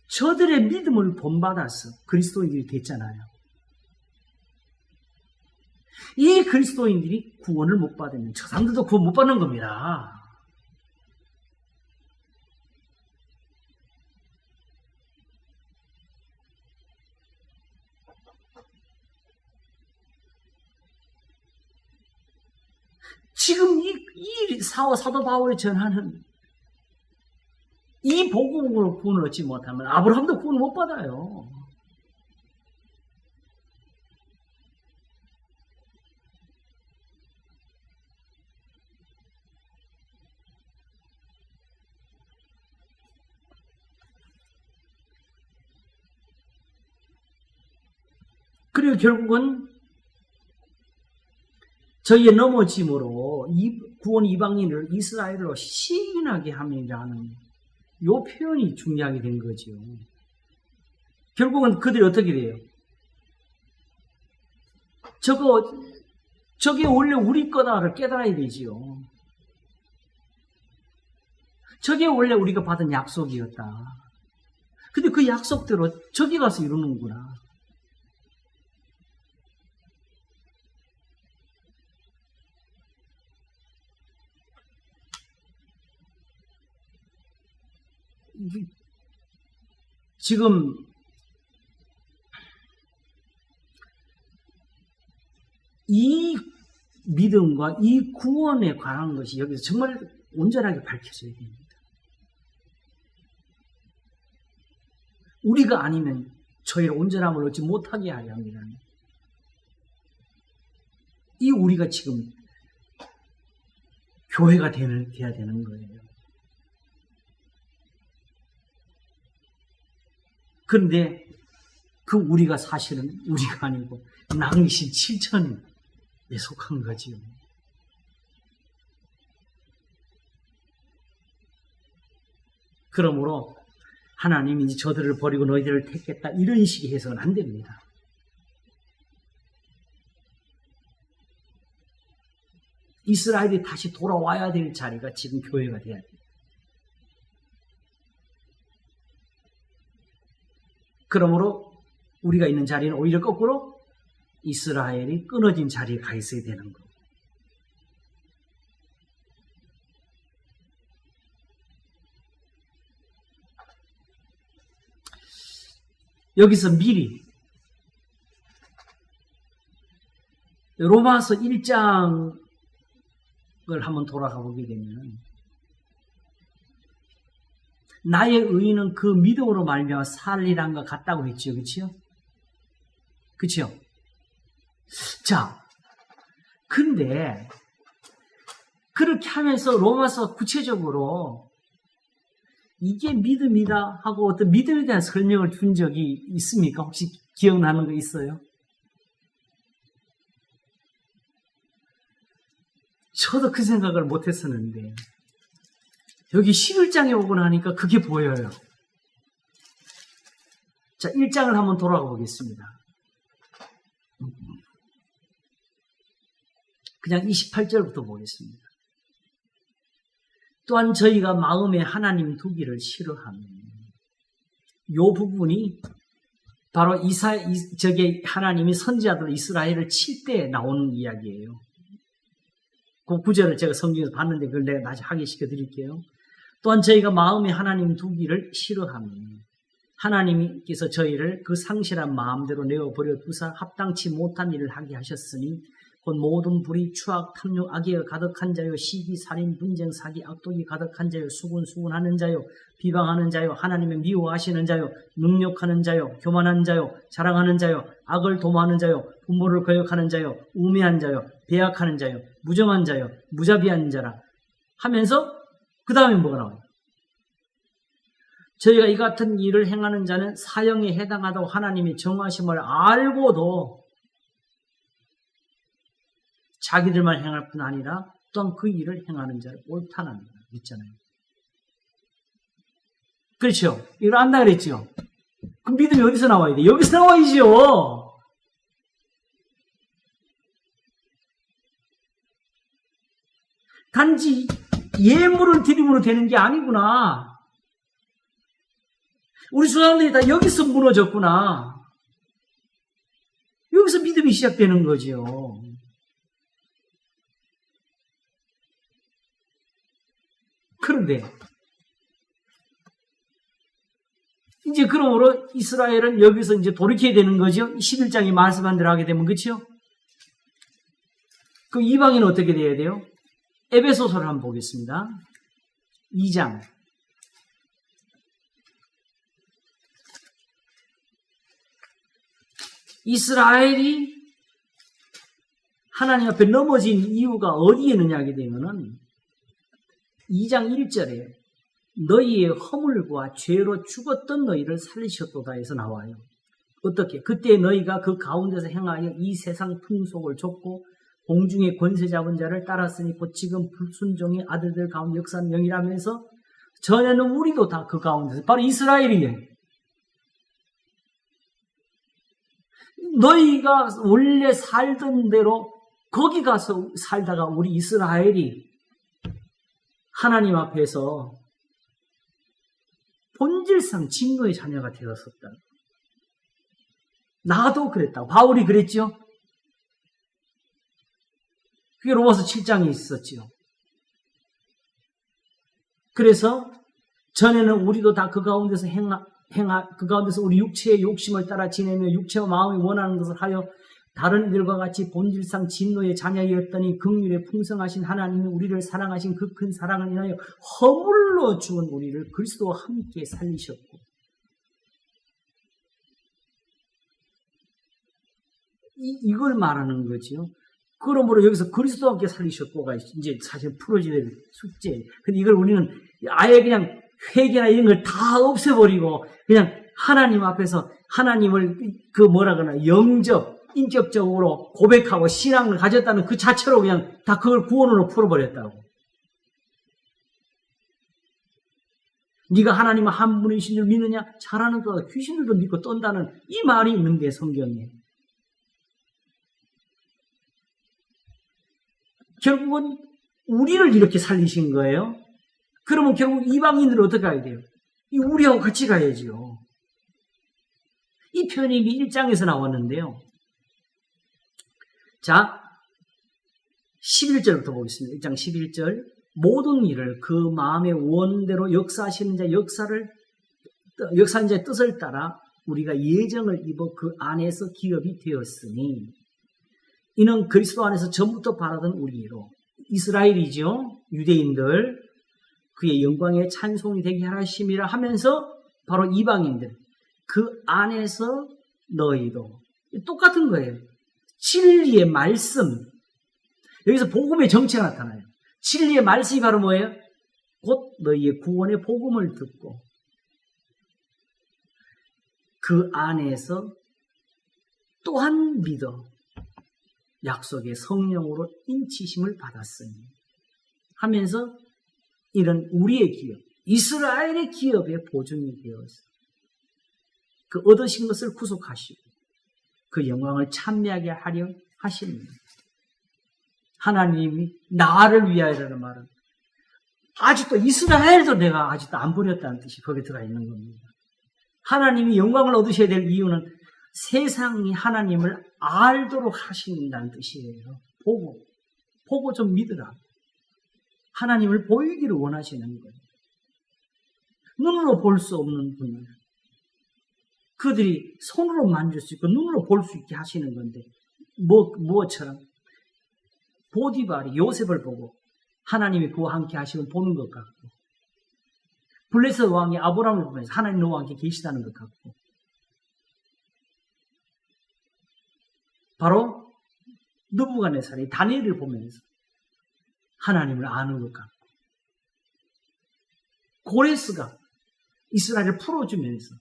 저들의 믿음을 본받아서 그리스도인들이 됐잖아요. 이 그리스도인들이 구원을 못 받으면 저 사람들도 구원 못 받는 겁니다. 지금 이 사도 바울이 전하는 이 복음으로 구원을 얻지 못하면 아브라함도 구원을 못 받아요. 그리고 결국은 저희의 넘어짐으로 구원 이방인을 이스라엘로 시인하게 함이라는 이 표현이 중요하게 된 거죠. 결국은 그들이 어떻게 돼요? 저게 원래 우리 거다를 깨달아야 되지요. 저게 원래 우리가 받은 약속이었다. 근데 그 약속대로 저기 가서 이루는구나. 지금 이 믿음과 이 구원에 관한 것이 여기서 정말 온전하게 밝혀져야 됩니다. 우리가 아니면 저희를 온전함을 얻지 못하게 하려 합니다. 이 우리가 지금 교회가 돼야 되는 거예요. 그런데 그 우리가 사실은 우리가 아니고 낭이신 7천에 속한 거지요. 그러므로 하나님이 이제 저들을 버리고 너희들을 택했다 이런 식의 해석은 안 됩니다. 이스라엘이 다시 돌아와야 될 자리가 지금 교회가 돼야 돼요. 그러므로 우리가 있는 자리는 오히려 거꾸로 이스라엘이 끊어진 자리에 가 있어야 되는 거예요. 여기서 미리 로마서 1장을 한번 돌아가 보게 되면 나의 의인은 그 믿음으로 말미암아 살리란 것 같다고 했죠. 그렇죠? 그렇죠? 자, 근데 그렇게 하면서 로마서 구체적으로 이게 믿음이다 하고 어떤 믿음에 대한 설명을 준 적이 있습니까? 혹시 기억나는 거 있어요? 저도 그 생각을 못했었는데 여기 11장에 오고 나니까 그게 보여요. 자, 1장을 한번 돌아가 보겠습니다. 그냥 28절부터 보겠습니다. 또한 저희가 마음에 하나님 두기를 싫어하며 이 부분이 바로 저게 하나님이 선지자들 이스라엘을 칠 때 나오는 이야기예요. 그 구절을 제가 성경에서 봤는데 그걸 내가 다시 확인시켜 드릴게요. 또한 저희가 마음에 하나님 두기를 싫어하며 하나님께서 저희를 그 상실한 마음대로 내어버려 두사 합당치 못한 일을 하게 하셨으니 곧 모든 불의, 추악, 탐욕, 악의가 가득한 자요, 시기, 살인, 분쟁, 사기, 악독이 가득한 자요, 수군수군하는 자요, 비방하는 자요, 하나님을 미워하시는 자요, 능욕하는 자요, 교만한 자요, 자랑하는 자요, 악을 도모하는 자요, 부모를 거역하는 자요, 우매한 자요, 배약하는 자요, 무정한 자요, 무자비한 자라 하면서 그 다음에 뭐가 나와요? 저희가 이 같은 일을 행하는 자는 사형에 해당하다고 하나님이 정하심을 알고도 자기들만 행할 뿐 아니라 또한 그 일을 행하는 자를 옳다는 믿잖아요. 그렇죠? 이걸 안다 그랬죠? 그럼 믿음이 어디서 나와야 돼? 여기서 나와야죠. 단지 예물을 드림으로 되는 게 아니구나. 우리 조상들이 다 여기서 무너졌구나. 여기서 믿음이 시작되는 거죠. 그런데 이제 그러므로 이스라엘은 여기서 이제 돌이켜야 되는 거죠. 11장이 말씀한 대로 하게 되면 그렇죠? 그 이방인은 어떻게 돼야 돼요? 에베소서를 한번 보겠습니다. 2장. 이스라엘이 하나님 앞에 넘어진 이유가 어디에 있느냐 하게 되면은 2장 1절에 너희의 허물과 죄로 죽었던 너희를 살리셨도다 해서 나와요. 어떻게? 그때 너희가 그 가운데서 행하여 이 세상 풍속을 좇고 공중의 권세 잡은 자를 따랐으니 곧 지금 불순종의 아들들 가운데 역사하는 영이라면서 전에는 우리도 다 그 가운데서 바로 이스라엘이에요. 너희가 원래 살던 대로 거기 가서 살다가 우리 이스라엘이 하나님 앞에서 본질상 진노의 자녀가 되었었다. 나도 그랬다고. 바울이 그랬죠. 그게 로마서 7장에 있었죠. 그래서 전에는 우리도 다 그 가운데서 그 가운데서 우리 육체의 욕심을 따라 지내며 육체와 마음이 원하는 것을 하여 다른 이들과 같이 본질상 진노의 자녀였더니 긍휼에 풍성하신 하나님이 우리를 사랑하신 그 큰 사랑을 인하여 허물로 죽은 우리를 그리스도와 함께 살리셨고 이걸 말하는 거지요. 그러므로 여기서 그리스도와 함께 살리셨고가 이제 사실 풀어지는 숙제. 근데 이걸 우리는 아예 그냥 회개나 이런 걸 다 없애버리고 그냥 하나님 앞에서 하나님을 영접, 인격적으로 고백하고 신앙을 가졌다는 그 자체로 그냥 다 그걸 구원으로 풀어버렸다고. 네가 하나님은 한 분이신 줄 믿느냐? 잘하는 거다. 귀신들도 믿고 떤다는 이 말이 있는데 성경에. 결국은 우리를 이렇게 살리신 거예요. 그러면 결국 이방인들은 어떻게 가야 돼요? 우리하고 같이 가야죠. 이 표현이 1장에서 나왔는데요. 자, 11절부터 보겠습니다. 1장 11절. 모든 일을 그 마음의 원대로 역사하시는 자 역사하는 자의 뜻을 따라 우리가 예정을 입어 그 안에서 기업이 되었으니 이는 그리스도 안에서 전부터 바라던 우리로 이스라엘이죠. 유대인들 그의 영광에 찬송이 되게 하심이라 하면서 바로 이방인들 그 안에서 너희도 똑같은 거예요. 진리의 말씀 여기서 복음의 정체가 나타나요. 진리의 말씀이 바로 뭐예요? 곧 너희의 구원의 복음을 듣고 그 안에서 또한 믿어 약속의 성령으로 인치심을 받았으니 하면서 이런 우리의 기업, 이스라엘의 기업의 보증이 되어서 그 얻으신 것을 구속하시고 그 영광을 찬미하게 하려 하십니다. 하나님이 나를 위하여라는 말은 아직도 이스라엘도 내가 아직도 안 버렸다는 뜻이 거기에 들어가 있는 겁니다. 하나님이 영광을 얻으셔야 될 이유는 세상이 하나님을 알도록 하신다는 뜻이에요. 보고 좀 믿으라. 하나님을 보이기를 원하시는 거예요. 눈으로 볼 수 없는 분들. 그들이 손으로 만질 수 있고 눈으로 볼 수 있게 하시는 건데 뭐처럼 보디발이 요셉을 보고 하나님이 그와 함께 하시면 보는 것 같고 블레셋 왕이 아브라함을 보면서 하나님 너와 함께 계시다는 것 같고 바로 느부갓네살이 다니엘을 보면서 하나님을 아는 것 같고 고레스가 이스라엘을 풀어주면서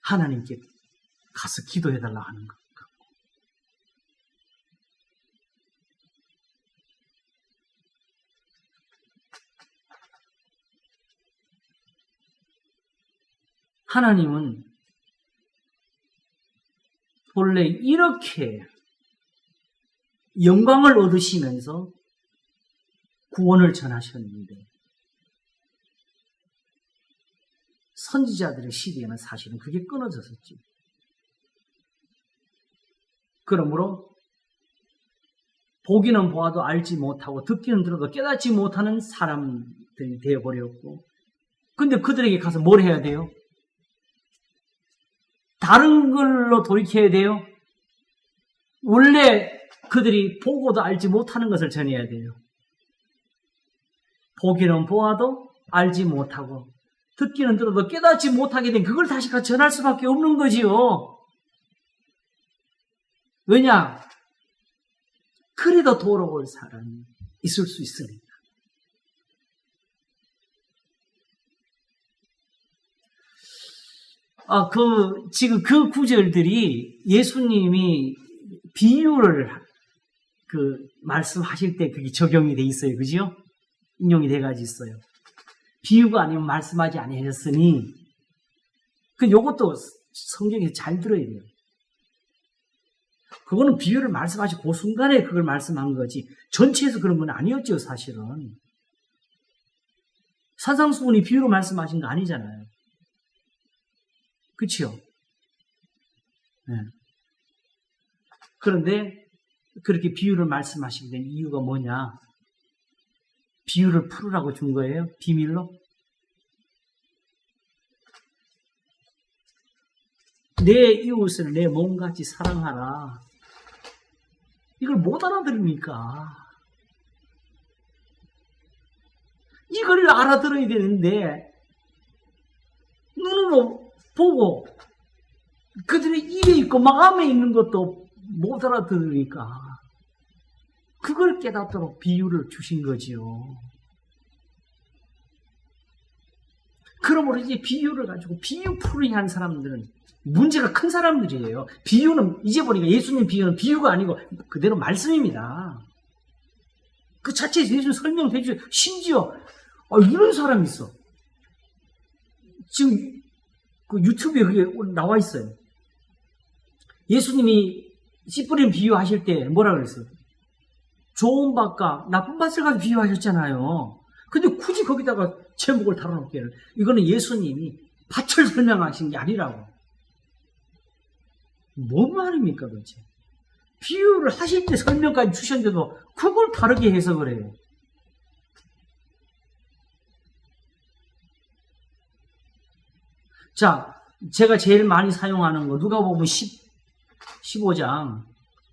하나님께 가서 기도해달라 하는 것 같고 하나님은 본래 이렇게 영광을 얻으시면서 구원을 전하셨는데 선지자들의 시대에는 사실은 그게 끊어졌었죠. 그러므로 보기는 보아도 알지 못하고 듣기는 들어도 깨닫지 못하는 사람들이 되어버렸고 근데 그들에게 가서 뭘 해야 돼요? 다른 걸로 돌이켜야 돼요? 원래 그들이 보고도 알지 못하는 것을 전해야 돼요. 보기는 보아도 알지 못하고 듣기는 들어도 깨닫지 못하게 된 그걸 다시 같이 전할 수밖에 없는 거지요. 왜냐? 그래도 돌아올 사람이 있을 수 있으니까. 지금 그 구절들이 예수님이 비유를 말씀하실 때 그게 적용이 돼 있어요. 그죠? 인용이 돼가지고 있어요. 비유가 아니면 말씀하지 아니하셨으니, 요것도 성경에서 잘 들어야 돼요. 그거는 비유를 말씀하시고 그 순간에 그걸 말씀한 거지, 전체에서 그런 건 아니었죠, 사실은. 산상수훈이 비유로 말씀하신 거 아니잖아요. 그치요? 네. 그런데 그렇게 비유를 말씀하시게 된 이유가 뭐냐? 비유를 풀으라고 준 거예요? 비밀로? 내 이웃을 내 몸같이 사랑하라. 이걸 못 알아들으니까. 이걸 알아들어야 되는데 눈으로 보고 그들의 입에 있고 마음에 있는 것도 못 알아들으니까 그걸 깨닫도록 비유를 주신 거지요. 그러므로 이제 비유를 가지고 비유풀이 한 사람들은 문제가 큰 사람들이에요. 비유는 이제 보니까 예수님 비유는 비유가 아니고 그대로 말씀입니다. 그 자체에서 예수님 설명해 주세요. 심지어 이런 사람이 있어. 지금 그 유튜브에 그게 나와 있어요. 예수님이 씨 뿌리는 비유하실 때 뭐라 그랬어요? 좋은 밭과 나쁜 밭을 가지고 비유하셨잖아요. 근데 굳이 거기다가 제목을 달아놓기에는 이거는 예수님이 밭을 설명하신 게 아니라고. 뭔 말입니까 도대체? 비유를 하실 때 설명까지 주셨는데도 그걸 다르게 해석을 해요. 자, 제가 제일 많이 사용하는 거 누가복음 15장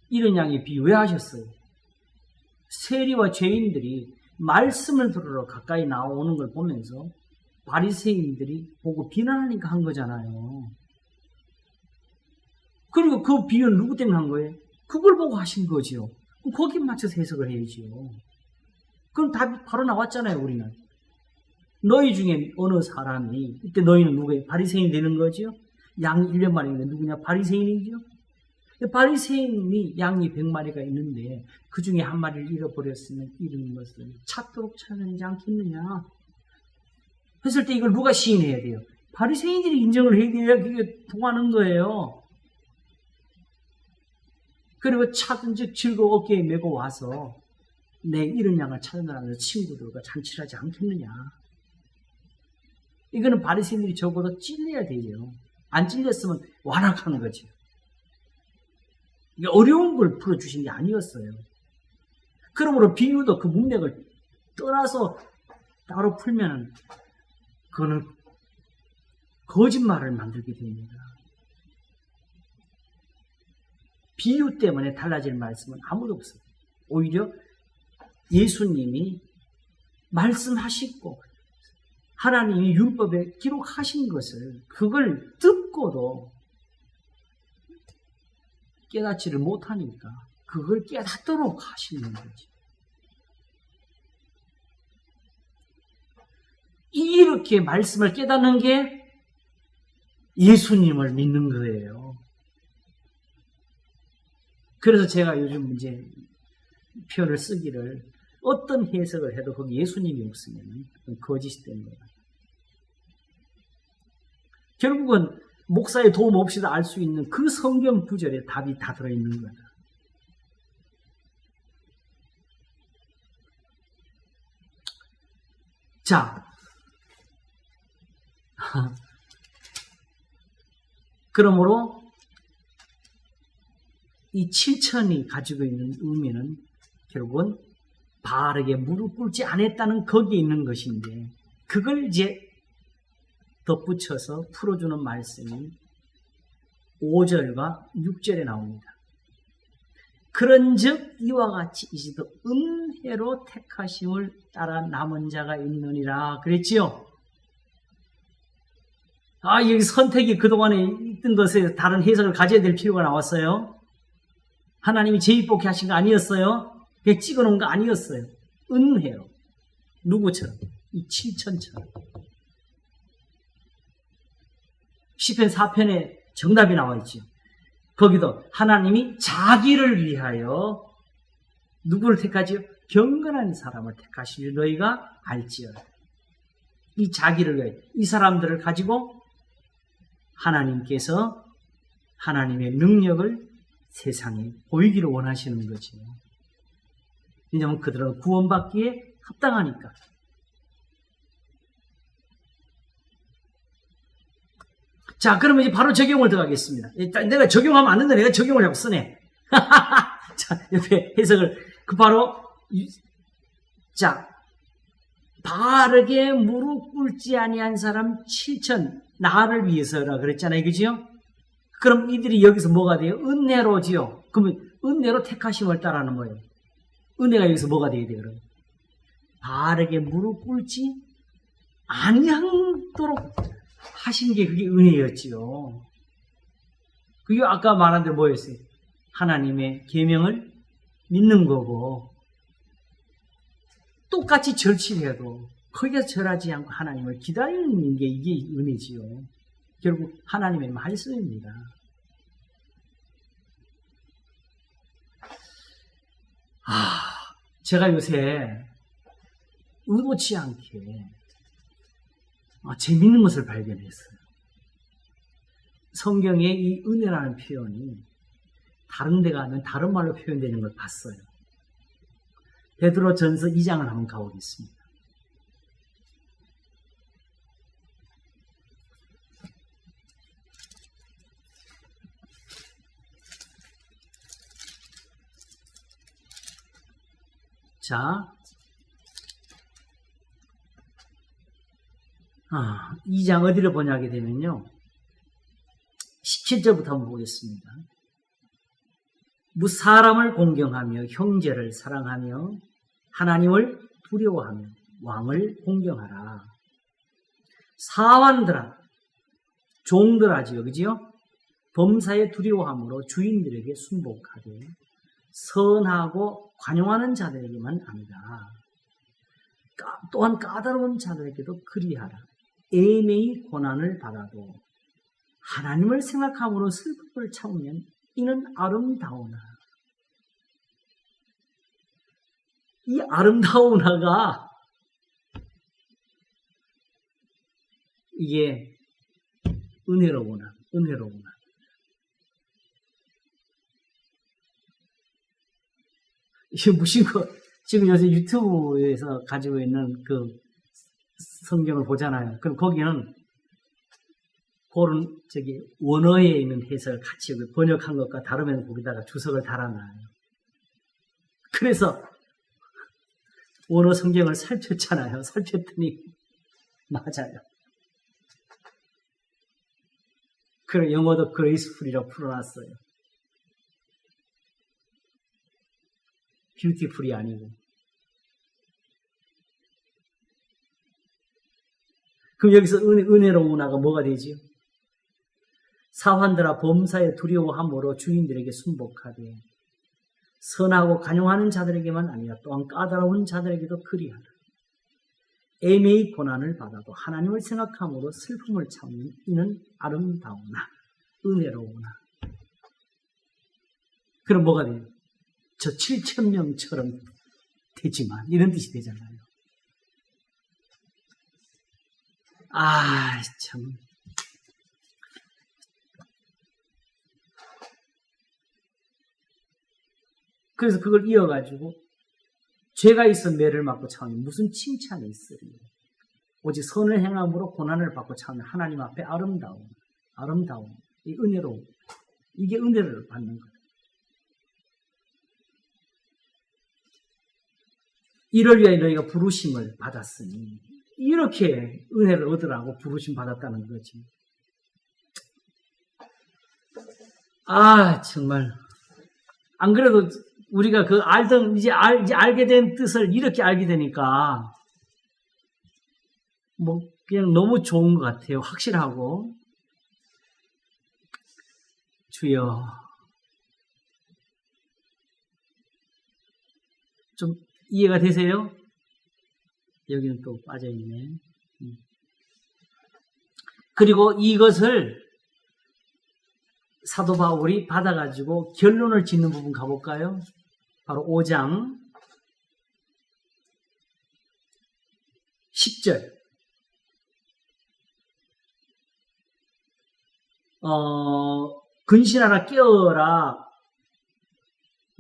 이런 양의 비유 왜 하셨어요? 세리와 죄인들이 말씀을 들으러 가까이 나오는 걸 보면서 바리새인들이 보고 비난하니까 한 거잖아요. 그리고 그 비유는 누구 때문에 한 거예요? 그걸 보고 하신 거지요. 그럼 거기에 맞춰서 해석을 해야지요. 그럼 답이 바로 나왔잖아요, 우리는. 너희 중에 어느 사람이, 이때 너희는 누구예요? 바리새인이 되는 거지요? 양 100마리 있는데 누구냐? 바리새인이죠? 바리새인이 양이 100마리가 있는데 그 중에 한 마리를 잃어버렸으면 잃은 것을 찾도록 찾아내지 않겠느냐? 했을 때 이걸 누가 시인해야 돼요? 바리새인들이 인정을 해야 그게 통하는 거예요. 그리고 찾은 즉 즐거워 어깨에 메고 와서 내 잃은 양을 찾으라는 친구들과 잔치를 하지 않겠느냐? 이거는 바리새인들이 적어도 찔려야 되죠. 안 찔렸으면 완악하는 거죠. 이게 어려운 걸 풀어주신 게 아니었어요. 그러므로 비유도 그 문맥을 떠나서 따로 풀면 그거는 거짓말을 만들게 됩니다. 비유 때문에 달라질 말씀은 아무도 없어요. 오히려 예수님이 말씀하시고 하나님이 율법에 기록하신 것을 그걸 듣고도 깨닫지를 못하니까 그걸 깨닫도록 하시는 거지. 이렇게 말씀을 깨닫는 게 예수님을 믿는 거예요. 그래서 제가 요즘 이제 표현을 쓰기를 어떤 해석을 해도 거기 예수님이 없으면 거짓이 되는 거예요. 결국은 목사의 도움 없이도 알 수 있는 그 성경 구절에 답이 다 들어있는 거다. 자, 그러므로 이 7천이 가지고 있는 의미는 결국은 바르게 무릎 꿇지 않았다는 거기에 있는 것인데 그걸 이제 덧붙여서 풀어주는 말씀이 5절과 6절에 나옵니다. 그런즉 이와 같이 이제도 은혜로 택하심을 따라 남은 자가 있느니라 그랬지요. 여기 선택이 그동안에 있던 것에 다른 해석을 가져야 될 필요가 나왔어요. 하나님이 제입복해 하신 거 아니었어요. 그냥 찍어놓은 거 아니었어요. 은혜로. 누구처럼? 이 7천처럼. 시편 4편에 정답이 나와 있죠. 거기도 하나님이 자기를 위하여 누구를 택하지요? 경건한 사람을 택하시니 너희가 알지어라. 이 자기를 위하여 이 사람들을 가지고 하나님께서 하나님의 능력을 세상에 보이기를 원하시는 거죠. 왜냐하면 그들은 구원받기에 합당하니까. 자, 그러면 이제 바로 적용을 들어가겠습니다. 내가 적용하면 안 된다. 내가 적용을 자꾸 쓰네. 자, 옆에 해석을. 바로, 자, 바르게 무릎 꿇지 아니한 사람 7천, 나를 위해서라 그랬잖아요. 그죠? 그럼 이들이 여기서 뭐가 돼요? 은혜로지요. 그러면 은혜로 택하심을 따라하는 거예요. 은혜가 여기서 뭐가 돼야 돼요? 그럼? 바르게 무릎 꿇지 아니하도록 하신 게 그게 은혜였지요. 그게 아까 말한 대로 뭐였어요? 하나님의 계명을 믿는 거고, 똑같이 절치를 해도 거기서 절하지 않고 하나님을 기다리는 게 이게 은혜지요. 결국 하나님의 말씀입니다. 제가 요새 의도치 않게 재밌는 것을 발견했어요. 성경에 이 은혜라는 표현이 다른 데 가면 다른 말로 표현되는 걸 봤어요. 베드로전서 2장을 한번 가보겠습니다. 자, 2장 어디를 보냐게 되면요. 17절부터 한번 보겠습니다. 사람을 공경하며 형제를 사랑하며 하나님을 두려워하며 왕을 공경하라. 사환들아, 종들아지요, 그지요? 범사에 두려워함으로 주인들에게 순복하되 선하고 관용하는 자들에게만 아니라 또한 까다로운 자들에게도 그리하라. 애매히 고난을 받아도 하나님을 생각함으로 슬픔을 참으면 이는 아름다우나. 이 아름다우나가 이게 은혜로구나. 이게 무슨 거, 지금 요새 유튜브에서 가지고 있는 그 성경을 보잖아요. 그럼 거기는 그런 원어에 있는 해석을 같이 번역한 것과 다르면 거기다가 주석을 달아놔요. 그래서 원어 성경을 살폈잖아요. 살폈더니 맞아요. 그래 영어도 그레이스풀이라고 풀어놨어요. 뷰티풀이 아니고. 그럼 여기서 은혜로우나가 뭐가 되지요? 사환들아 범사에 두려워함으로 주인들에게 순복하되 선하고 간용하는 자들에게만 아니라 또한 까다로운 자들에게도 그리하라. 애매히 고난을 받아도 하나님을 생각함으로 슬픔을 참는 이는 아름다우나 은혜로우나. 그럼 뭐가 돼요? 저 7,000명처럼 되지만 이런 뜻이 되잖아요. 참. 그래서 그걸 이어가지고 죄가 있어 매를 맞고 참으면 무슨 칭찬이 있으리요. 오직 선을 행함으로 고난을 받고 참으면 하나님 앞에 아름다움, 이 은혜로움. 이게 은혜를 받는 거예요. 이를 위하여 너희가 부르심을 받았으니 이렇게 은혜를 얻으라고 부르심 받았다는 거지. 정말 안 그래도 우리가 이제 알게 된 뜻을 이렇게 알게 되니까 그냥 너무 좋은 것 같아요. 확실하고. 주여, 좀 이해가 되세요? 여기는 또 빠져있네. 그리고 이것을 사도 바울이 받아가지고 결론을 짓는 부분 가볼까요? 바로 5장 10절. 근신하라 깨어라.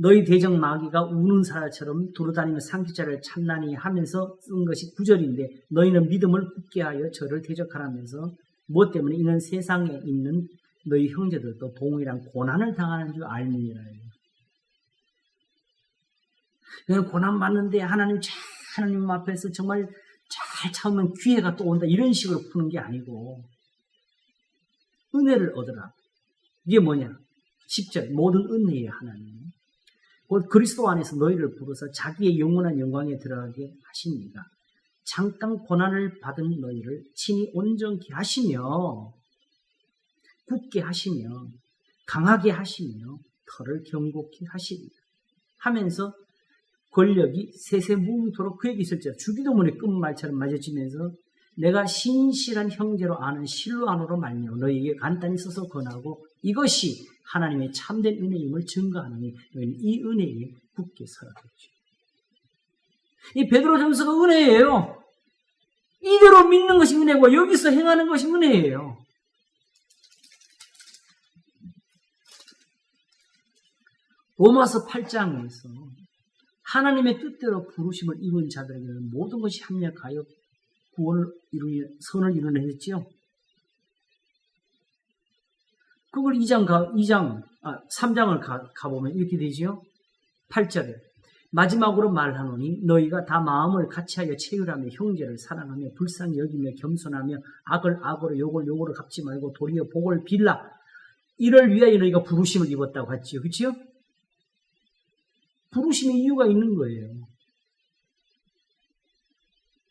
너희 대적 마귀가 우는 사자처럼 두루다니며 상기자를 찾나니 하면서 쓴 것이 9절인데 너희는 믿음을 굳게 하여 저를 대적하라면서 무엇 때문에 이는 세상에 있는 너희 형제들도 동일한 고난을 당하는 줄 알느니라. 그냥 고난 받는데 하나님 앞에서 정말 잘 참으면 기회가 또 온다 이런 식으로 푸는 게 아니고 은혜를 얻으라. 이게 뭐냐? 10절 모든 은혜의 하나님 곧 그리스도 안에서 너희를 부르사 자기의 영원한 영광에 들어가게 하십니다. 잠깐 고난을 받은 너희를 친히 온전케 하시며 굳게 하시며 강하게 하시며 털을 견고히 하시리라 하면서 권력이 세세무토록 그에게 있을지라 주기도문의 끝말처럼 맞아지면서 내가 신실한 형제로 아는 실로 안으로 말미암아 너희에게 간단히 써서 권하고 이것이 하나님의 참된 은혜임을 증거하노니 너희는 이 은혜에 굳게 서라 그랬죠. 이 베드로전서가 은혜예요. 이대로 믿는 것이 은혜고 여기서 행하는 것이 은혜예요. 로마서 8장에서 하나님의 뜻대로 부르심을 입은 자들에게는 모든 것이 합력하여 구원을 선을 이루어냈지요. 그걸 3장을 가보면 이렇게 되지요. 8절에 마지막으로 말하노니 너희가 다 마음을 같이하여 체휼하며 형제를 사랑하며 불쌍히 여기며 겸손하며 악을 악으로 욕을 욕으로 갚지 말고 도리어 복을 빌라. 이를 위하여 너희가 부르심을 입었다고 했지요. 그렇지요? 부르심의 이유가 있는 거예요.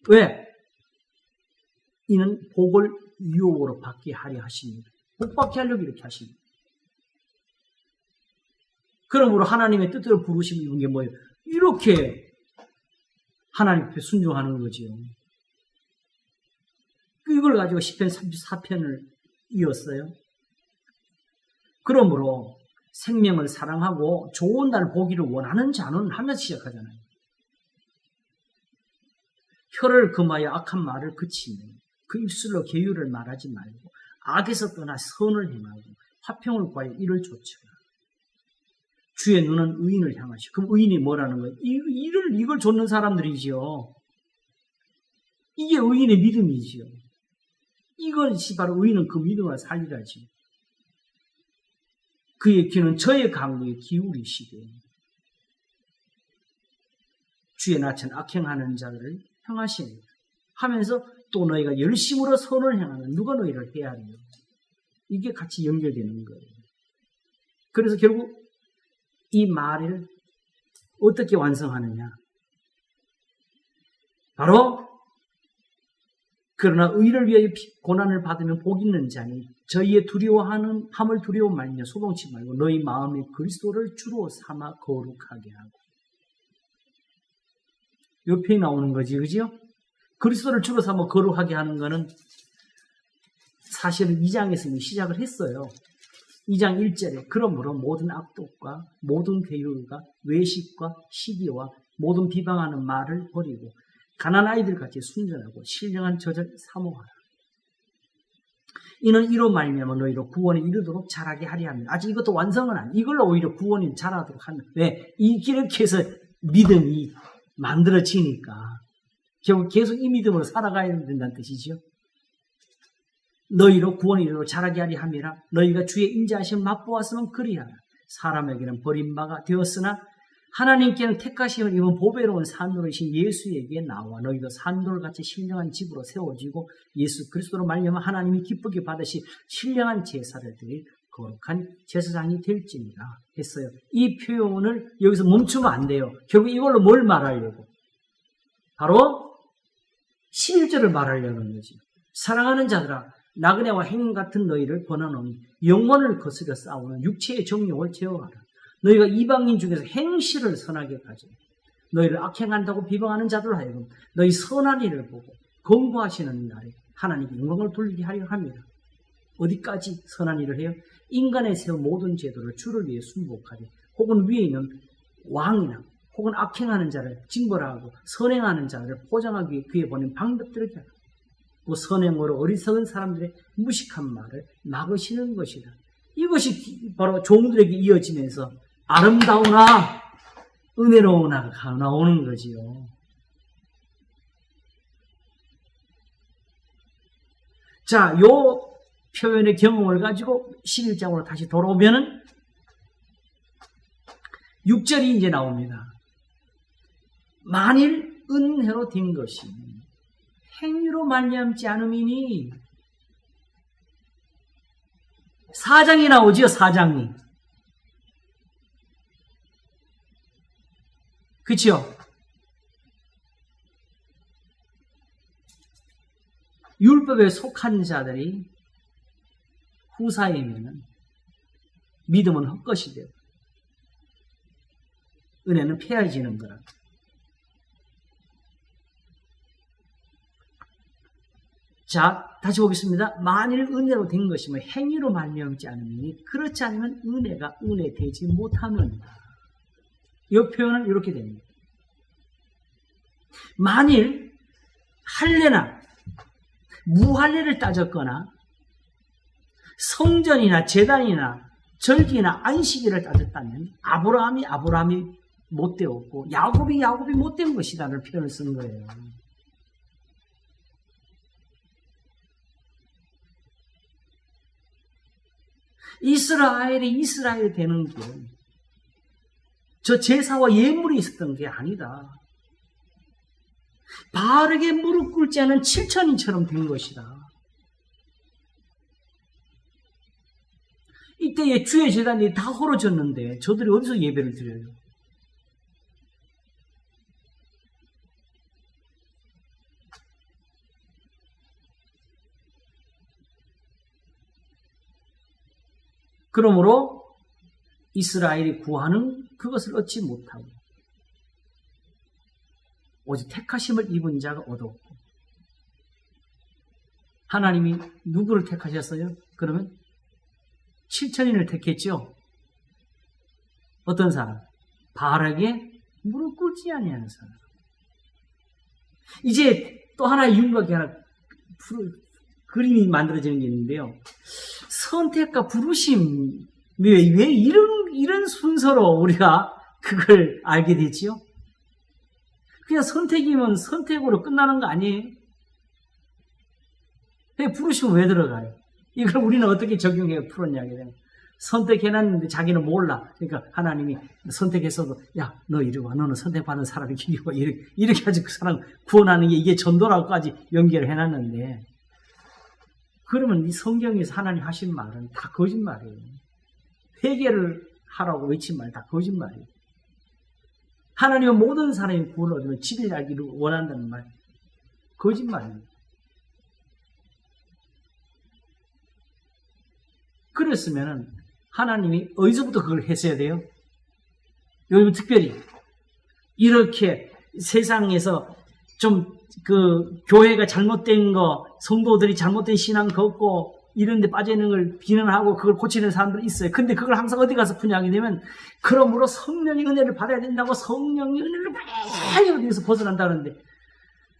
왜? 이는 복을 유혹으로 받게 하려 하십니다. 복 받게 하려고 이렇게 하십니다. 그러므로 하나님의 뜻대로 부르심을 입은 게 뭐예요? 이렇게 하나님 앞에 순종하는 거지요. 이걸 가지고 시편 34편을 이었어요. 그러므로 생명을 사랑하고 좋은 날 보기를 원하는 자는 하면서 시작하잖아요. 혀를 금하여 악한 말을 그치며 그 입술로 계율을 말하지 말고 악에서 떠나 선을 행하고 화평을 구하여 이를 좇으라. 주의 눈은 의인을 향하시고 그럼 의인이 뭐라는 거예요? 이걸 좇는 사람들이지요. 이게 의인의 믿음이지요. 이것이 바로 의인은 그 믿음을 살리라지. 그의 귀는 저의 강구에 기울이시되 주의 낯은 악행하는 자들을 향하시니 하면서 또 너희가 열심으로 선을 행하는 누가 너희를 해하리요. 이게 같이 연결되는 거예요. 그래서 결국 이 말을 어떻게 완성하느냐. 바로 그러나 의를 위하여 고난을 받으면 복 있는 자니 저희의 두려워하는 함을 두려워 말며 소동치 말고 너희 마음에 그리스도를 주로 삼아 거룩하게 하고. 옆에 나오는 거지, 그죠? 그리스도를 주로 삼아 거룩하게 하는 거는 사실은 2장에서 이미 시작을 했어요. 2장 1절에 그러므로 모든 악독과 모든 괴율과 외식과 시기와 모든 비방하는 말을 버리고 가난한 아이들 같이 순전하고 신령한 저절 사모하라. 이는 이로 말미암아 너희로 구원에 이르도록 자라게 하려 합니다. 아직 이것도 완성은 아니에요. 이걸로 오히려 구원이 자라도록 하는. 왜? 이렇게 해서 믿음이 만들어지니까 결국 계속 이 믿음으로 살아가야 된다는 뜻이죠. 너희로 구원에 이르도록 자라게 하려 함이라. 너희가 주의 인자하심을 맛보았으면 그리하라. 사람에게는 버림바가 되었으나 하나님께는 택하심을 입은 보배로운 산돌이신 예수에게 나와 너희도 산돌같이 신령한 집으로 세워지고 예수 그리스도로 말미암아 하나님이 기쁘게 받으시 신령한 제사를 드릴 거룩한 제사장이 될지니라 했어요. 이 표현을 여기서 멈추면 안 돼요. 결국 이걸로 뭘 말하려고? 바로 11절을 말하려는 거지. 사랑하는 자들아 나그네와 행 같은 너희를 권하노니 영혼을 거스려 싸우는 육체의 정욕을 제어하라. 너희가 이방인 중에서 행실을 선하게 가져 너희를 악행한다고 비방하는 자들 하여금 너희 선한 일을 보고 공부하시는 날에 하나님께 영광을 돌리게 하려 합니다. 어디까지 선한 일을 해요? 인간의 세운 모든 제도를 주를 위해 순복하되 혹은 위에 있는 왕이나 혹은 악행하는 자를 징벌하고 선행하는 자를 포장하기 위해 그에 보낸 방법들을 하라. 또 선행으로 어리석은 사람들의 무식한 말을 막으시는 것이다. 이것이 바로 종들에게 이어지면서 아름다우나 은혜로우나가 나오는 거지요. 자, 요 표현의 경험을 가지고 11장으로 다시 돌아오면은 6절이 이제 나옵니다. 만일 은혜로 된 것이 행위로 말미암지 않음이니 4장이 나오지요. 4장이. 그렇죠? 율법에 속한 자들이 후사이면은 믿음은 헛것이 되고 은혜는 폐해지는 거라. 자, 다시 보겠습니다. 만일 은혜로 된 것이면 행위로 말미암지 않으니 그렇지 않으면 은혜가 은혜 되지 못하느니라. 이 표현은 이렇게 됩니다. 만일 할례나 무할례를 따졌거나 성전이나 제단이나 절기나 안식일을 따졌다면 아브라함이 못되었고 야곱이 못된 것이다라는 표현을 쓴 거예요. 이스라엘이 되는 길은 저 제사와 예물이 있었던 게 아니다. 바르게 무릎 꿇지 않은 7천인처럼 된 것이다. 이때에 주의 제단이 다 헐어졌는데 저들이 어디서 예배를 드려요? 그러므로 이스라엘이 구하는 그것을 얻지 못하고 오직 택하심을 입은 자가 얻었고 하나님이 누구를 택하셨어요? 그러면 7천인을 택했죠. 어떤 사람? 바르게 무릎 꿇지 아니하는 사람. 이제 또 하나의 윤곽이 하나 그림이 만들어지는 게 있는데요. 선택과 부르심, 왜 이런 순서로 우리가 그걸 알게 되지요? 그냥 선택이면 선택으로 끝나는 거 아니에요? 왜 부르시면 왜 들어가요? 이걸 우리는 어떻게 적용해요? 풀었냐? 선택해놨는데 자기는 몰라. 그러니까 하나님이 선택했어도 야, 너 이리 와. 너는 선택받은 사람이 이리 와. 이렇게 해서 그 사람 구원하는 게 이게 전도라고까지 연결을 해놨는데 그러면 이 성경에서 하나님 하신 말은 다 거짓말이에요. 회개를 하라고 외친 말 다 거짓말이에요. 하나님은 모든 사람이 구원을 얻으면 진리를 알기를 원한다는 말 거짓말입니다. 그랬으면 하나님이 어디서부터 그걸 했어야 돼요? 요즘 특별히 이렇게 세상에서 좀 그 교회가 잘못된 거, 성도들이 잘못된 신앙 걷고 이런 데 빠져 있는 걸 비난하고 그걸 고치는 사람들이 있어요. 근데 그걸 항상 어디 가서 분양이 되면 그러므로 성령의 은혜를 받아야 된다고 성령의 은혜를 많이 어디서 벗어난다는데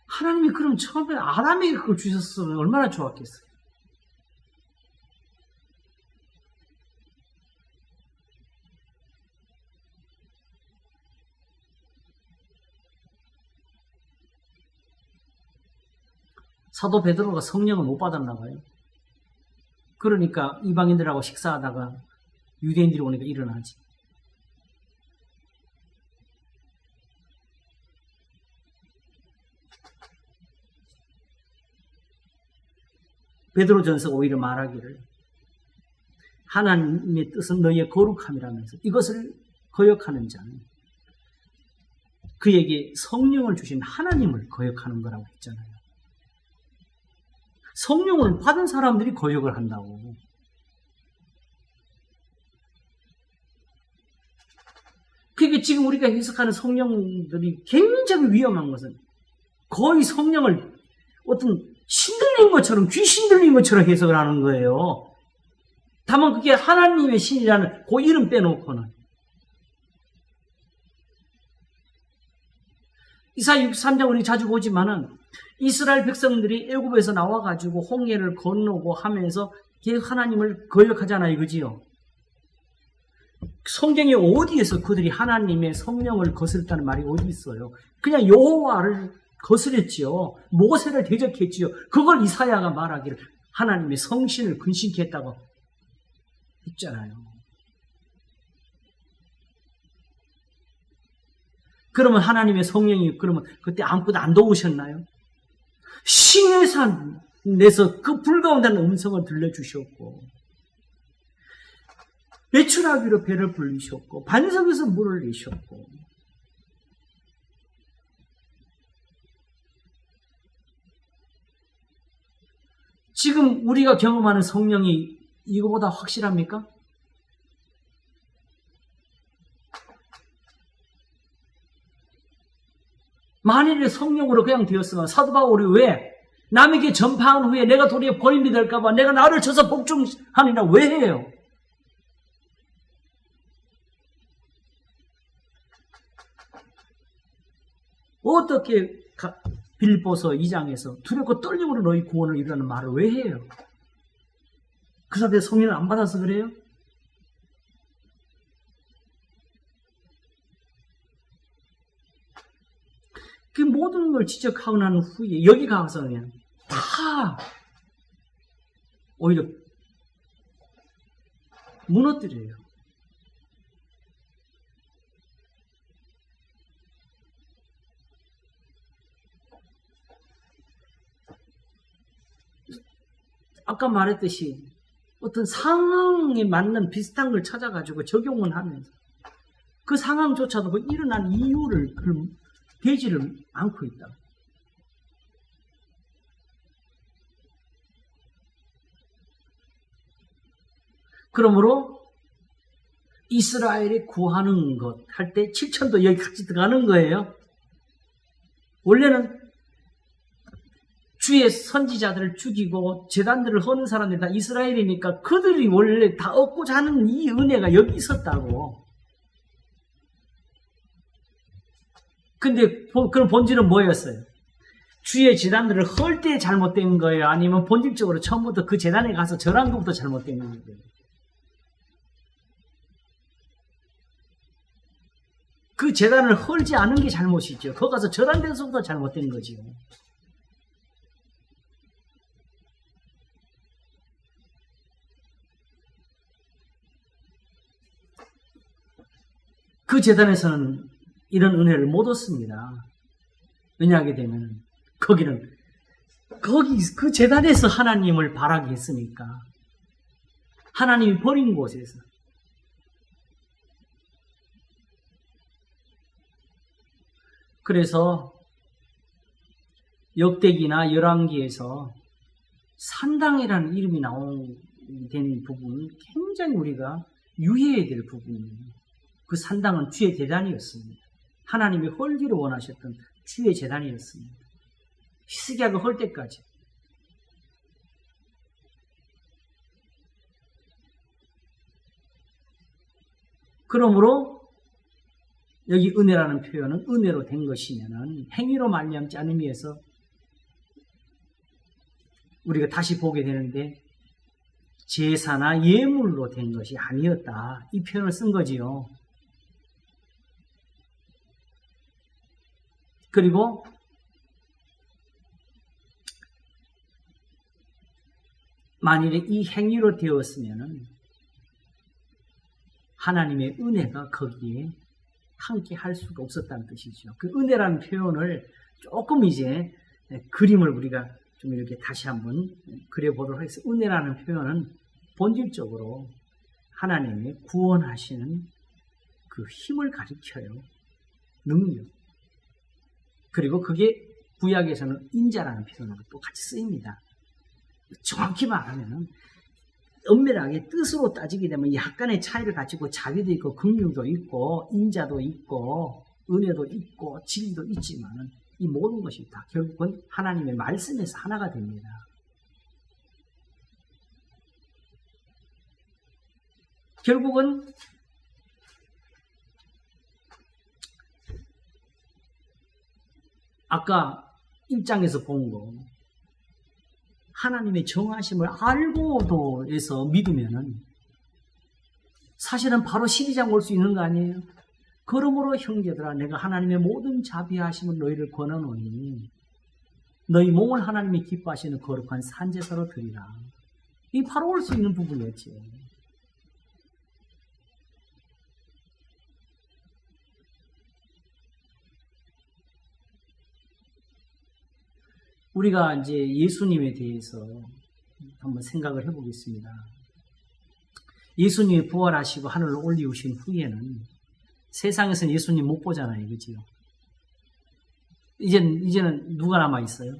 하나님이 그럼 처음에 아담에게 그걸 주셨으면 얼마나 좋았겠어요. 사도 베드로가 성령을 못 받았나 봐요. 그러니까 이방인들하고 식사하다가 유대인들이 오니까 일어나지. 베드로전서가 오히려 말하기를 하나님의 뜻은 너희의 거룩함이라면서 이것을 거역하는 자는 그에게 성령을 주신 하나님을 거역하는 거라고 했잖아요. 성령을 받은 사람들이 거역을 한다고. 그게 지금 우리가 해석하는 성령들이 굉장히 위험한 것은 거의 성령을 어떤 신 들린 것처럼 귀신 들린 것처럼 해석을 하는 거예요. 다만 그게 하나님의 신이라는 그 이름 빼놓고는. 이사야 63장 우리 자주 보지만은 이스라엘 백성들이 애굽에서 나와가지고 홍해를 건너고 하면서 계속 하나님을 거역하잖아요. 그지요? 성경에 어디에서 그들이 하나님의 성령을 거스렸다는 말이 어디 있어요? 그냥 여호와를 거스렸지요. 모세를 대적했지요. 그걸 이사야가 말하기를 하나님의 성신을 근심케 했다고 했잖아요. 그러면 하나님의 성령이 그러면 그때 아무것도 안 도우셨나요? 신의 산에서 그 불가운데는 음성을 들려주셨고 배출하기로 배를 불리셨고 반석에서 물을 내셨고 지금 우리가 경험하는 성령이 이거보다 확실합니까? 만일에 성령으로 그냥 되었으면 사도 바울이 왜 남에게 전파한 후에 내가 도리어 버림이 될까봐 내가 나를 쳐서 복종하니라 왜 해요? 어떻게 빌립보서 2장에서 두렵고 떨림으로 너희 구원을 이루라는 말을 왜 해요? 그 사람들 성령을 안 받아서 그래요? 그 모든 걸 지적하고 난 후에 여기 가서 그냥 다 오히려 무너뜨려요. 아까 말했듯이 어떤 상황에 맞는 비슷한 걸 찾아가지고 적용을 하면서 그 상황조차도 그 일어난 이유를 되지를 않고 있다. 그러므로 이스라엘이 구하는 것 할 때 7천도 여기 같이 들어가는 거예요. 원래는 주의 선지자들을 죽이고 제단들을 허는 사람들이 다 이스라엘이니까 그들이 원래 다 얻고자 하는 이 은혜가 여기 있었다고. 근데 그럼 본질은 뭐였어요? 주의 제단들을 헐 때 잘못된 거예요? 아니면 본질적으로 처음부터 그 제단에 가서 절한 것부터 잘못된 거예요? 그 제단을 헐지 않은 게 잘못이죠. 거기 가서 절한 데서부터 잘못된 거죠. 그 제단에서는 이런 은혜를 못 얻습니다. 왜냐하게 되면 거기 그 제단에서 하나님을 바라게 했으니까 하나님이 버린 곳에서 그래서 역대기나 열왕기에서 산당이라는 이름이 된 부분은 굉장히 우리가 유의해야 될 부분이에요. 그 산당은 주의 제단이었습니다. 하나님이 헐기를 원하셨던 주의 제단이었습니다. 히스기야가 헐 때까지. 그러므로 여기 은혜라는 표현은 은혜로 된 것이면은 행위로 말미암지 않음에 의해서 우리가 다시 보게 되는데 제사나 예물로 된 것이 아니었다. 이 표현을 쓴 거지요. 그리고 만일에 이 행위로 되었으면은 하나님의 은혜가 거기에 함께 할 수가 없었다는 뜻이죠. 그 은혜라는 표현을 조금 이제 그림을 우리가 좀 이렇게 다시 한번 그려보도록 하겠습니다. 은혜라는 표현은 본질적으로 하나님의 구원하시는 그 힘을 가리켜요. 능력. 그리고 그게 구약에서는 인자라는 표현으로 또 같이 쓰입니다. 정확히 말하면 엄밀하게 뜻으로 따지게 되면 약간의 차이를 가지고 자비도 있고 긍휼도 있고 인자도 있고 은혜도 있고 진리도 있지만 이 모든 것이 다 결국은 하나님의 말씀에서 하나가 됩니다. 결국은 아까 1장에서 본 거 하나님의 정하심을 알고도 해서 믿으면은 사실은 바로 12장 올 수 있는 거 아니에요? 그러므로 형제들아 내가 하나님의 모든 자비하심을 너희를 권하노니 너희 몸을 하나님이 기뻐하시는 거룩한 산제사로 드리라. 이 바로 올 수 있는 부분이었지. 우리가 이제 예수님에 대해서 한번 생각을 해보겠습니다. 예수님이 부활하시고 하늘로 올리우신 후에는 세상에서는 예수님 못 보잖아요. 그지요? 이제는 누가 남아있어요?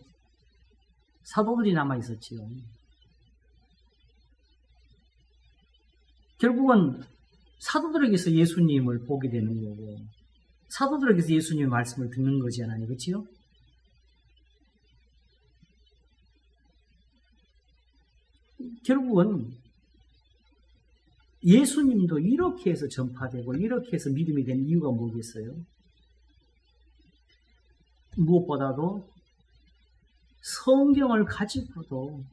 사도들이 남아있었지요. 결국은 사도들에게서 예수님을 보게 되는 거고 사도들에게서 예수님의 말씀을 듣는 거잖아요. 그렇지요? 결국은 예수님도 이렇게 해서 전파되고 이렇게 해서 믿음이 된 이유가 뭐겠어요? 무엇보다도 성경을 가지고도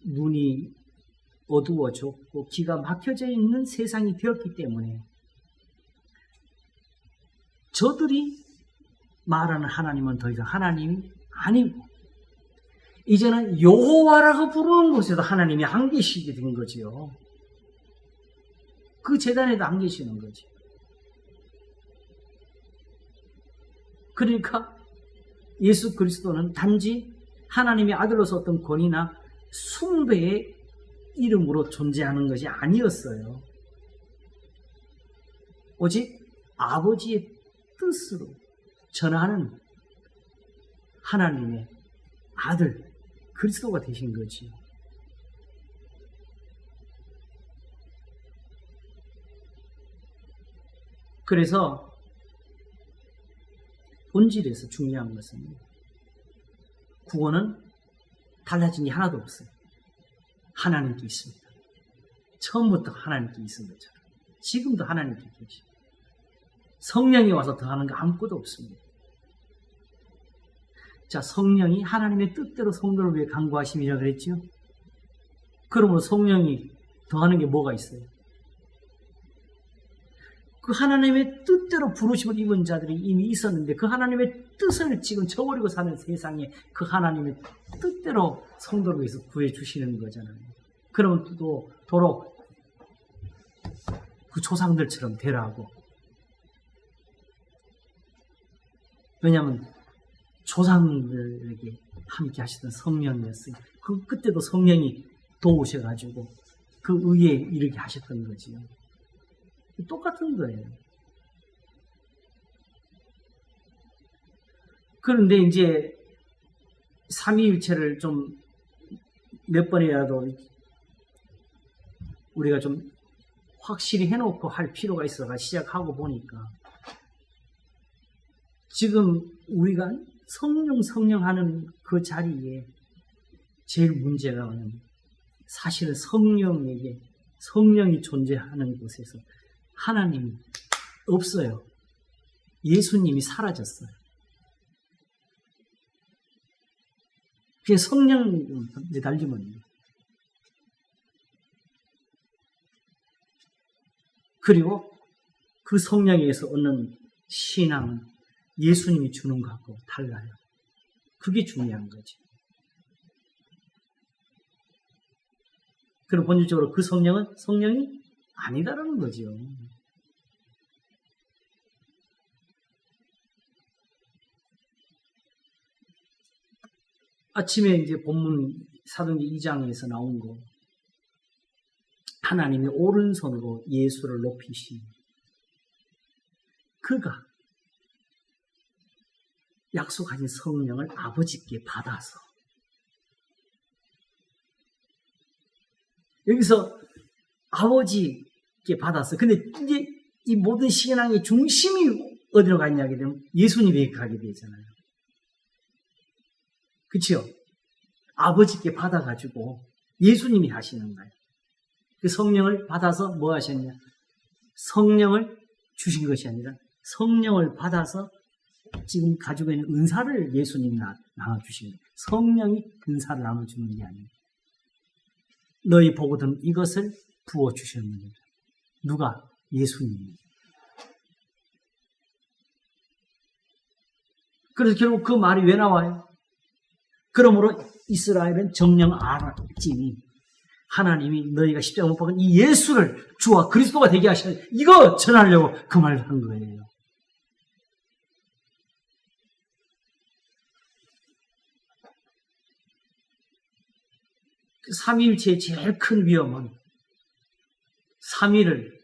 눈이 어두워졌고 기가 막혀져 있는 세상이 되었기 때문에 저들이 말하는 하나님은 더 이상 하나님이 아니고 이제는 여호와라고 부르는 곳에도 하나님이 안 계시게 된 거지요. 그 제단에도 안 계시는 거지. 그러니까 예수 그리스도는 단지 하나님의 아들로서 어떤 권위나 숭배의 이름으로 존재하는 것이 아니었어요. 오직 아버지의 뜻으로 전하는 하나님의 아들 그리스도가 되신 거지. 그래서 본질에서 중요한 것은 구원은 달라진 게 하나도 없어요. 하나님께 있습니다. 처음부터 하나님께 있은 것처럼 지금도 하나님께 계시고 성령이 와서 더하는 거 아무것도 없습니다. 자, 성령이 하나님의 뜻대로 성도를 위해 간구하심이라 그랬죠? 그러므로 성령이 더하는 게 뭐가 있어요? 그 하나님의 뜻대로 부르심을 입은 자들이 이미 있었는데 그 하나님의 뜻을 지금 저버리고 사는 세상에 그 하나님의 뜻대로 성도를 위해서 구해주시는 거잖아요. 그러면 또 도로 그 조상들처럼 되라고. 왜냐하면 조상들에게 함께 하시던 성령이었어요. 그때도 성령이 도우셔가지고 그 의에 이르게 하셨던 거지요. 똑같은 거예요. 그런데 이제 삼위일체를 좀 몇 번이라도 우리가 좀 확실히 해놓고 할 필요가 있어서 시작하고 보니까 지금 우리가 성령 하는 그 자리에 제일 문제가 사실은 성령이 존재하는 곳에서 하나님이 없어요. 예수님이 사라졌어요. 그게 성령 매달리면 그리고 그 성령에 의해서 얻는 신앙은 예수님이 주는 것하고 달라요. 그게 중요한 거지. 그리고 본질적으로 그 성령은 성령이 아니다라는 거죠. 아침에 이제 본문 사도행전 2장에서 나온 거 하나님이 오른손으로 예수를 높이신 그가 약속하신 성령을 아버지께 받아서 여기서 아버지께 받았어. 근데 이제 이 모든 신앙의 중심이 어디로 갔냐 하게 되면 예수님에게 가게 되잖아요. 그렇죠? 아버지께 받아가지고 예수님이 하시는 거예요. 그 성령을 받아서 뭐 하셨냐? 성령을 주신 것이 아니라 성령을 받아서 지금 가지고 있는 은사를 예수님이 나눠주신 거예요. 성령이 은사를 나눠주는 게 아니에요. 너희 보거든 이것을 부어주셨느니라. 누가? 예수님이. 그래서 결국 그 말이 왜 나와요? 그러므로 이스라엘은 정령 알았지니 하나님이 너희가 십자가 못 박은 이 예수를 주와 그리스도가 되게 하시는 이거 전하려고 그 말을 한 거예요. 삼위일체의 제일 큰 위험은 삼위를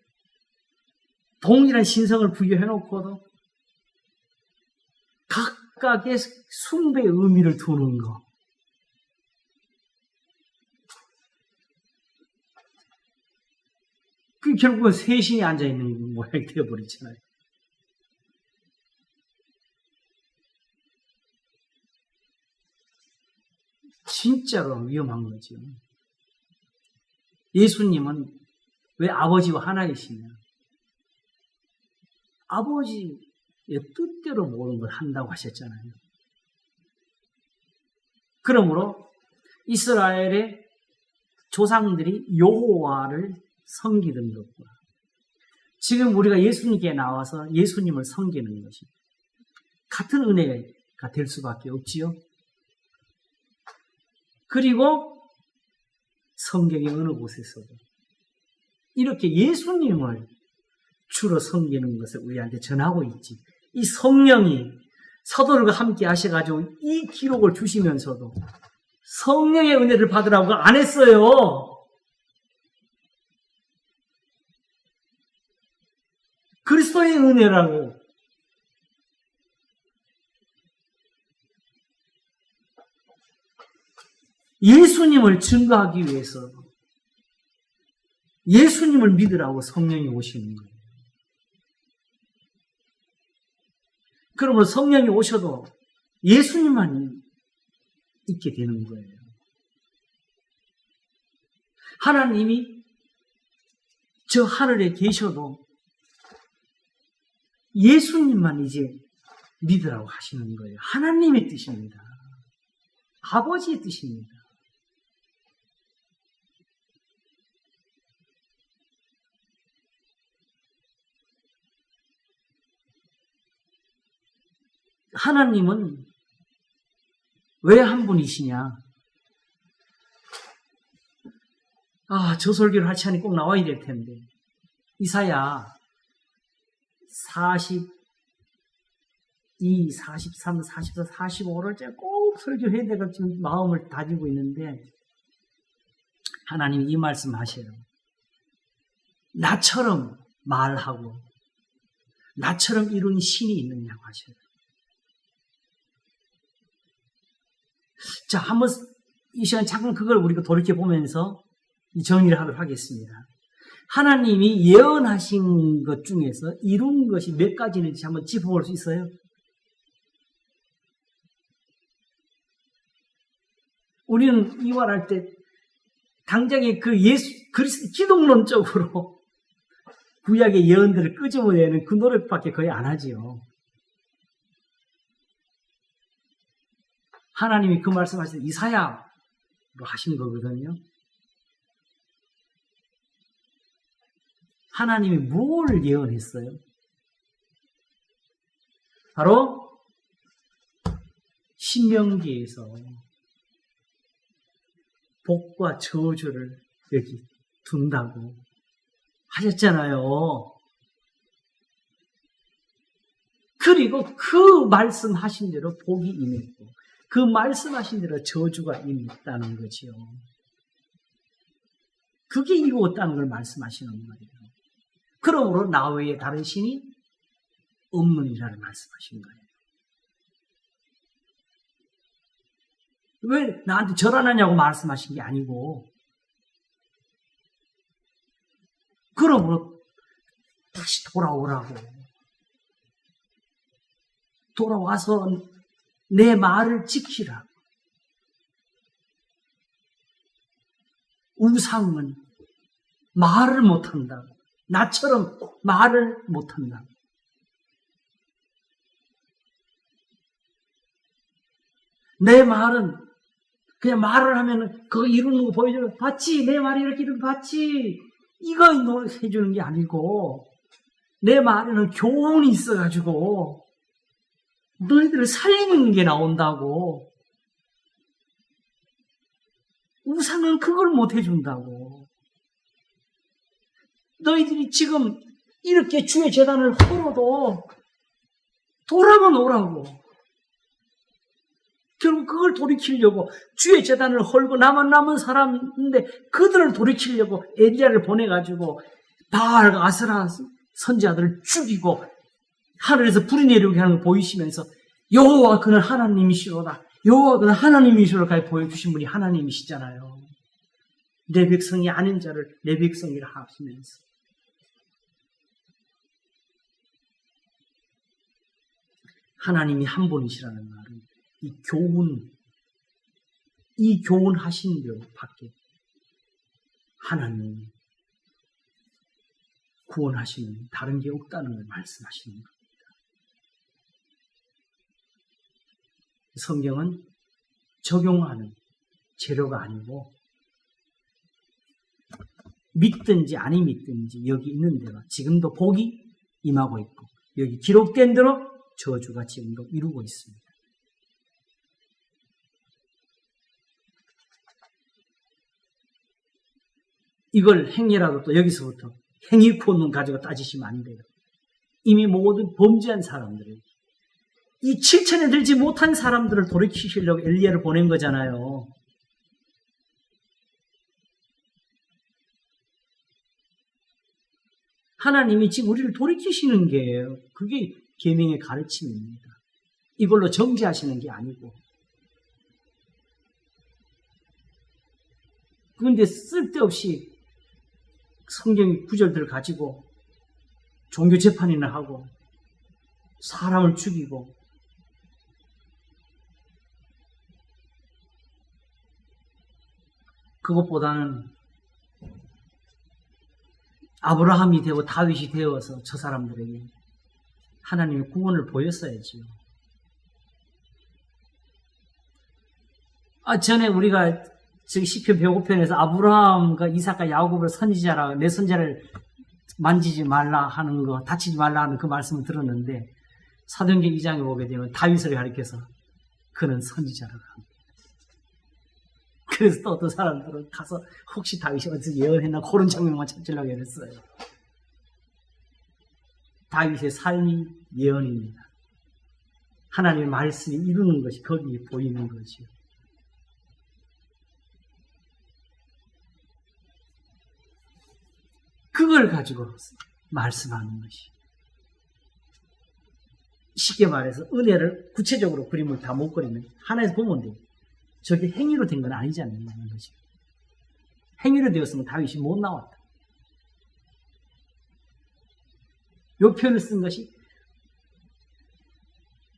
동일한 신성을 부여해놓고도 각각의 숭배의 의미를 두는 거. 그 결국은 세 신이 앉아있는 모양이 되어버리잖아요. 진짜로 위험한 거죠. 예수님은 왜 아버지와 하나이시냐? 아버지의 뜻대로 모든 걸 한다고 하셨잖아요. 그러므로 이스라엘의 조상들이 여호와를 섬기던 것과 지금 우리가 예수님께 나와서 예수님을 섬기는 것이 같은 은혜가 될 수밖에 없지요. 그리고 성경의 어느 곳에서도 이렇게 예수님을 주로 섬기는 것을 우리한테 전하고 있지. 이 성령이 사도들과 함께 하셔가지고 이 기록을 주시면서도 성령의 은혜를 받으라고 안 했어요. 그리스도의 은혜라고. 예수님을 증거하기 위해서 예수님을 믿으라고 성령이 오시는 거예요. 그러므로 성령이 오셔도 예수님만 있게 되는 거예요. 하나님이 저 하늘에 계셔도 예수님만 이제 믿으라고 하시는 거예요. 하나님의 뜻입니다. 아버지의 뜻입니다. 하나님은 왜 한 분이시냐? 저 설교를 하지 않으니 꼭 나와야 될 텐데. 이사야 42, 43, 44, 45를 제가 꼭 설교해야 되고 지금 마음을 다지고 있는데 하나님이 이 말씀 하셔요. 나처럼 말하고 나처럼 이룬 신이 있느냐고 하셔요. 자, 한번 이 시간 잠깐 그걸 우리가 돌이켜보면서 정리를 하도록 하겠습니다. 하나님이 예언하신 것 중에서 이룬 것이 몇 가지인지 한번 짚어볼 수 있어요? 우리는 이완할 때 당장에 그 그리스도 기독론적으로 구약의 예언들을 끄집어내는 그 노력밖에 거의 안 하지요. 하나님이 그 말씀하신 이사야로 하신 거거든요. 하나님이 뭘 예언했어요? 바로 신명기에서 복과 저주를 여기 둔다고 하셨잖아요. 그리고 그 말씀하신 대로 복이 임했고 그 말씀하신 대로 저주가 임했다는 거지요. 그게 이루었다는 걸 말씀하시는 말이에요. 그러므로 나 외에 다른 신이 없느니라를 말씀하신 거예요. 왜 나한테 절하느냐고 말씀하신 게 아니고 그러므로 다시 돌아오라고 돌아와서 내 말을 지키라. 우상은 말을 못한다. 나처럼 말을 못한다. 내 말은 그냥 말을 하면 그거 이루는 거 보여주면 봤지? 내 말이 이렇게 이루는 거 봤지? 이거 해주는 게 아니고 내 말에는 교훈이 있어가지고 너희들을 살리는 게 나온다고. 우상은 그걸 못 해준다고. 너희들이 지금 이렇게 주의 제단을 헐어도 돌아만 오라고. 결국 그걸 돌이키려고 주의 제단을 헐고 남은 사람인데 그들을 돌이키려고 엘리야를 보내가지고 바알과 아스라 선지자들을 죽이고 하늘에서 불이 내려오게 하는 걸 보이시면서 여호와 그는 하나님이시로다. 여호와 그는 하나님이시로까지 보여주신 분이 하나님이시잖아요. 내 백성이 아닌 자를 내 백성이라 하시면서 하나님이 한 분이시라는 말은 이 교훈, 이 교훈하신 대로 밖에 하나님이 구원하시는 다른 게 없다는 걸 말씀하시는 겁니다. 성경은 적용하는 재료가 아니고 믿든지 아니 믿든지 여기 있는 대로 지금도 복이 임하고 있고 여기 기록된 대로 저주가 지금도 이루고 있습니다. 이걸 행위라도 또 여기서부터 행위 본능 가지고 따지시면 안 돼요. 이미 모든 범죄한 사람들을 이 7천에 들지 못한 사람들을 돌이키시려고 엘리야를 보낸 거잖아요. 하나님이 지금 우리를 돌이키시는 게 그게 계명의 가르침입니다. 이걸로 정죄하시는 게 아니고. 그런데 쓸데없이 성경 구절들을 가지고 종교 재판이나 하고 사람을 죽이고 그것보다는 아브라함이 되고 다윗이 되어서 저 사람들에게 하나님의 구원을 보였어야지요. 전에 우리가 저기 시편 105편에서 아브라함과 이삭과 야곱을 선지자라 내 선자를 만지지 말라 하는 거, 다치지 말라 하는 그 말씀을 들었는데 사도행전 2장에 보게 되면 다윗을 가리켜서 그는 선지자라고 합니다. 그래서 또 어떤 사람들은 가서 혹시 다윗이 어디서 예언했나 그런 장면만 찾으려고 했어요. 다윗의 삶이 예언입니다. 하나님의 말씀이 이루는 것이 거기에 보이는 거죠. 그걸 가지고 말씀하는 것이. 쉽게 말해서 은혜를 구체적으로 그림을 다 못 그리면 하나에서 보면 돼요. 저게 행위로 된 건 아니잖아요. 것이. 행위로 되었으면 다윗이 못 나왔다. 이 표현을 쓴 것이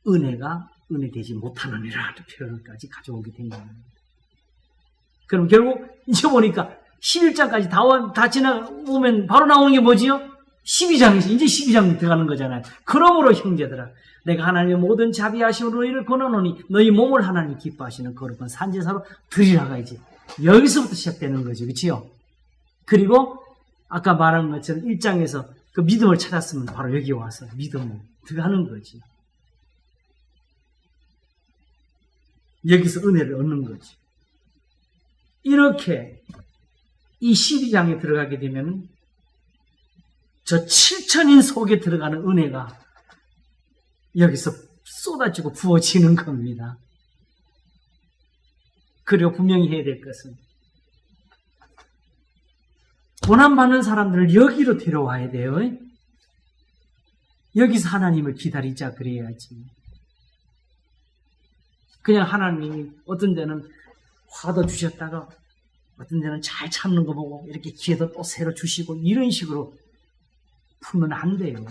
은혜가 은혜되지 못하느니라 하는 표현까지 가져오게 된 겁니다. 그럼 결국 이제 보니까 11장까지 다 지나오면 바로 나오는 게 뭐지요? 12장이지. 이제 12장 들어가는 거잖아요. 그러므로 형제들아 내가 하나님의 모든 자비하심으로 너희를 권하노니 너희 몸을 하나님 기뻐하시는 거룩한 산제사로 드리라가 이제 여기서부터 시작되는 거죠. 그렇지요? 그리고 아까 말한 것처럼 1장에서 그 믿음을 찾았으면 바로 여기 와서 믿음을 들어가는 거지. 여기서 은혜를 얻는 거지. 이렇게 이 12장에 들어가게 되면 저 7천인 속에 들어가는 은혜가 여기서 쏟아지고 부어지는 겁니다. 그리고 분명히 해야 될 것은 고난받는 사람들을 여기로 데려와야 돼요. 여기서 하나님을 기다리자 그래야지. 그냥 하나님이 어떤 데는 화도 주셨다가 어떤 데는 잘 참는 거 보고 이렇게 기회도 또 새로 주시고 이런 식으로 풀면 안 돼요.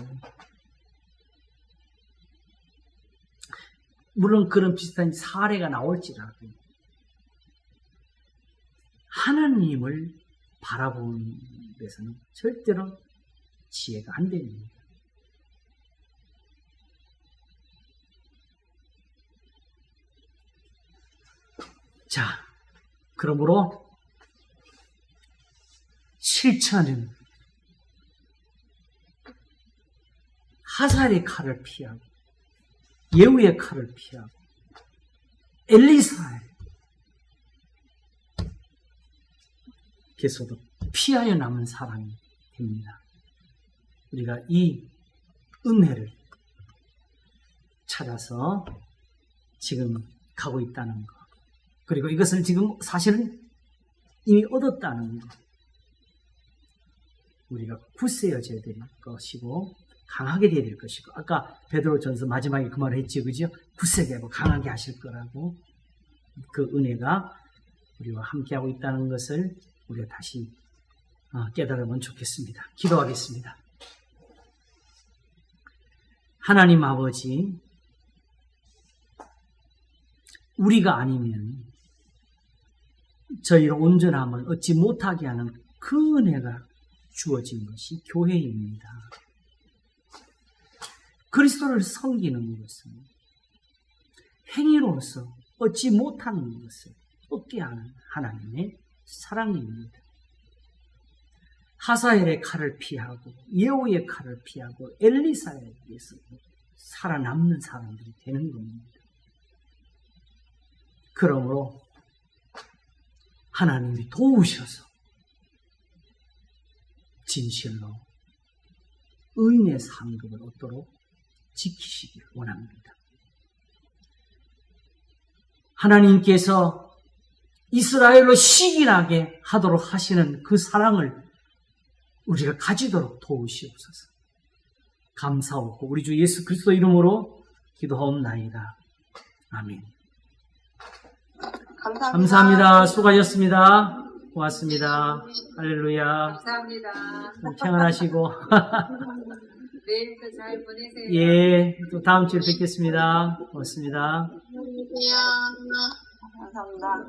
물론 그런 비슷한 사례가 나올지라도 하나님을 바라보는 데서는 절대로 지혜가 안 됩니다. 자, 그러므로 7천은 하살의 칼을 피하고 예후의 칼을 피하고 엘리사에게서도 피하여 남은 사람이 됩니다. 우리가 이 은혜를 찾아서 지금 가고 있다는 것, 그리고 이것을 지금 사실은 이미 얻었다는 것, 우리가 굳세어져야 될 것이고 강하게 되어야 될 것이고, 아까 베드로전서 마지막에 그 말을 했죠, 그죠? 굳세게 하고 강하게 하실 거라고. 그 은혜가 우리와 함께하고 있다는 것을 우리가 다시 깨달으면 좋겠습니다. 기도하겠습니다. 하나님 아버지, 우리가 아니면 저희를 온전함을 얻지 못하게 하는 그 은혜가 주어진 것이 교회입니다. 그리스도를 섬기는 것은 행위로서 얻지 못하는 것을 얻게 하는 하나님의 사랑입니다. 하사엘의 칼을 피하고 예후의 칼을 피하고 엘리사에 의해서 살아남는 사람들이 되는 겁니다. 그러므로 하나님이 도우셔서 진실로 의인의 상급을 얻도록 지키시길 원합니다. 하나님께서 이스라엘로 시기나게 하도록 하시는 그 사랑을 우리가 가지도록 도우시옵소서. 감사하고 우리 주 예수 그리스도 이름으로 기도하옵나이다. 아멘. 감사합니다. 수고하셨습니다. 고맙습니다. 할렐루야. 감사합니다. 평안하시고. 내일도 잘 보내세요. 예, 또 다음 주에 뵙겠습니다. 고맙습니다. 감사합니다.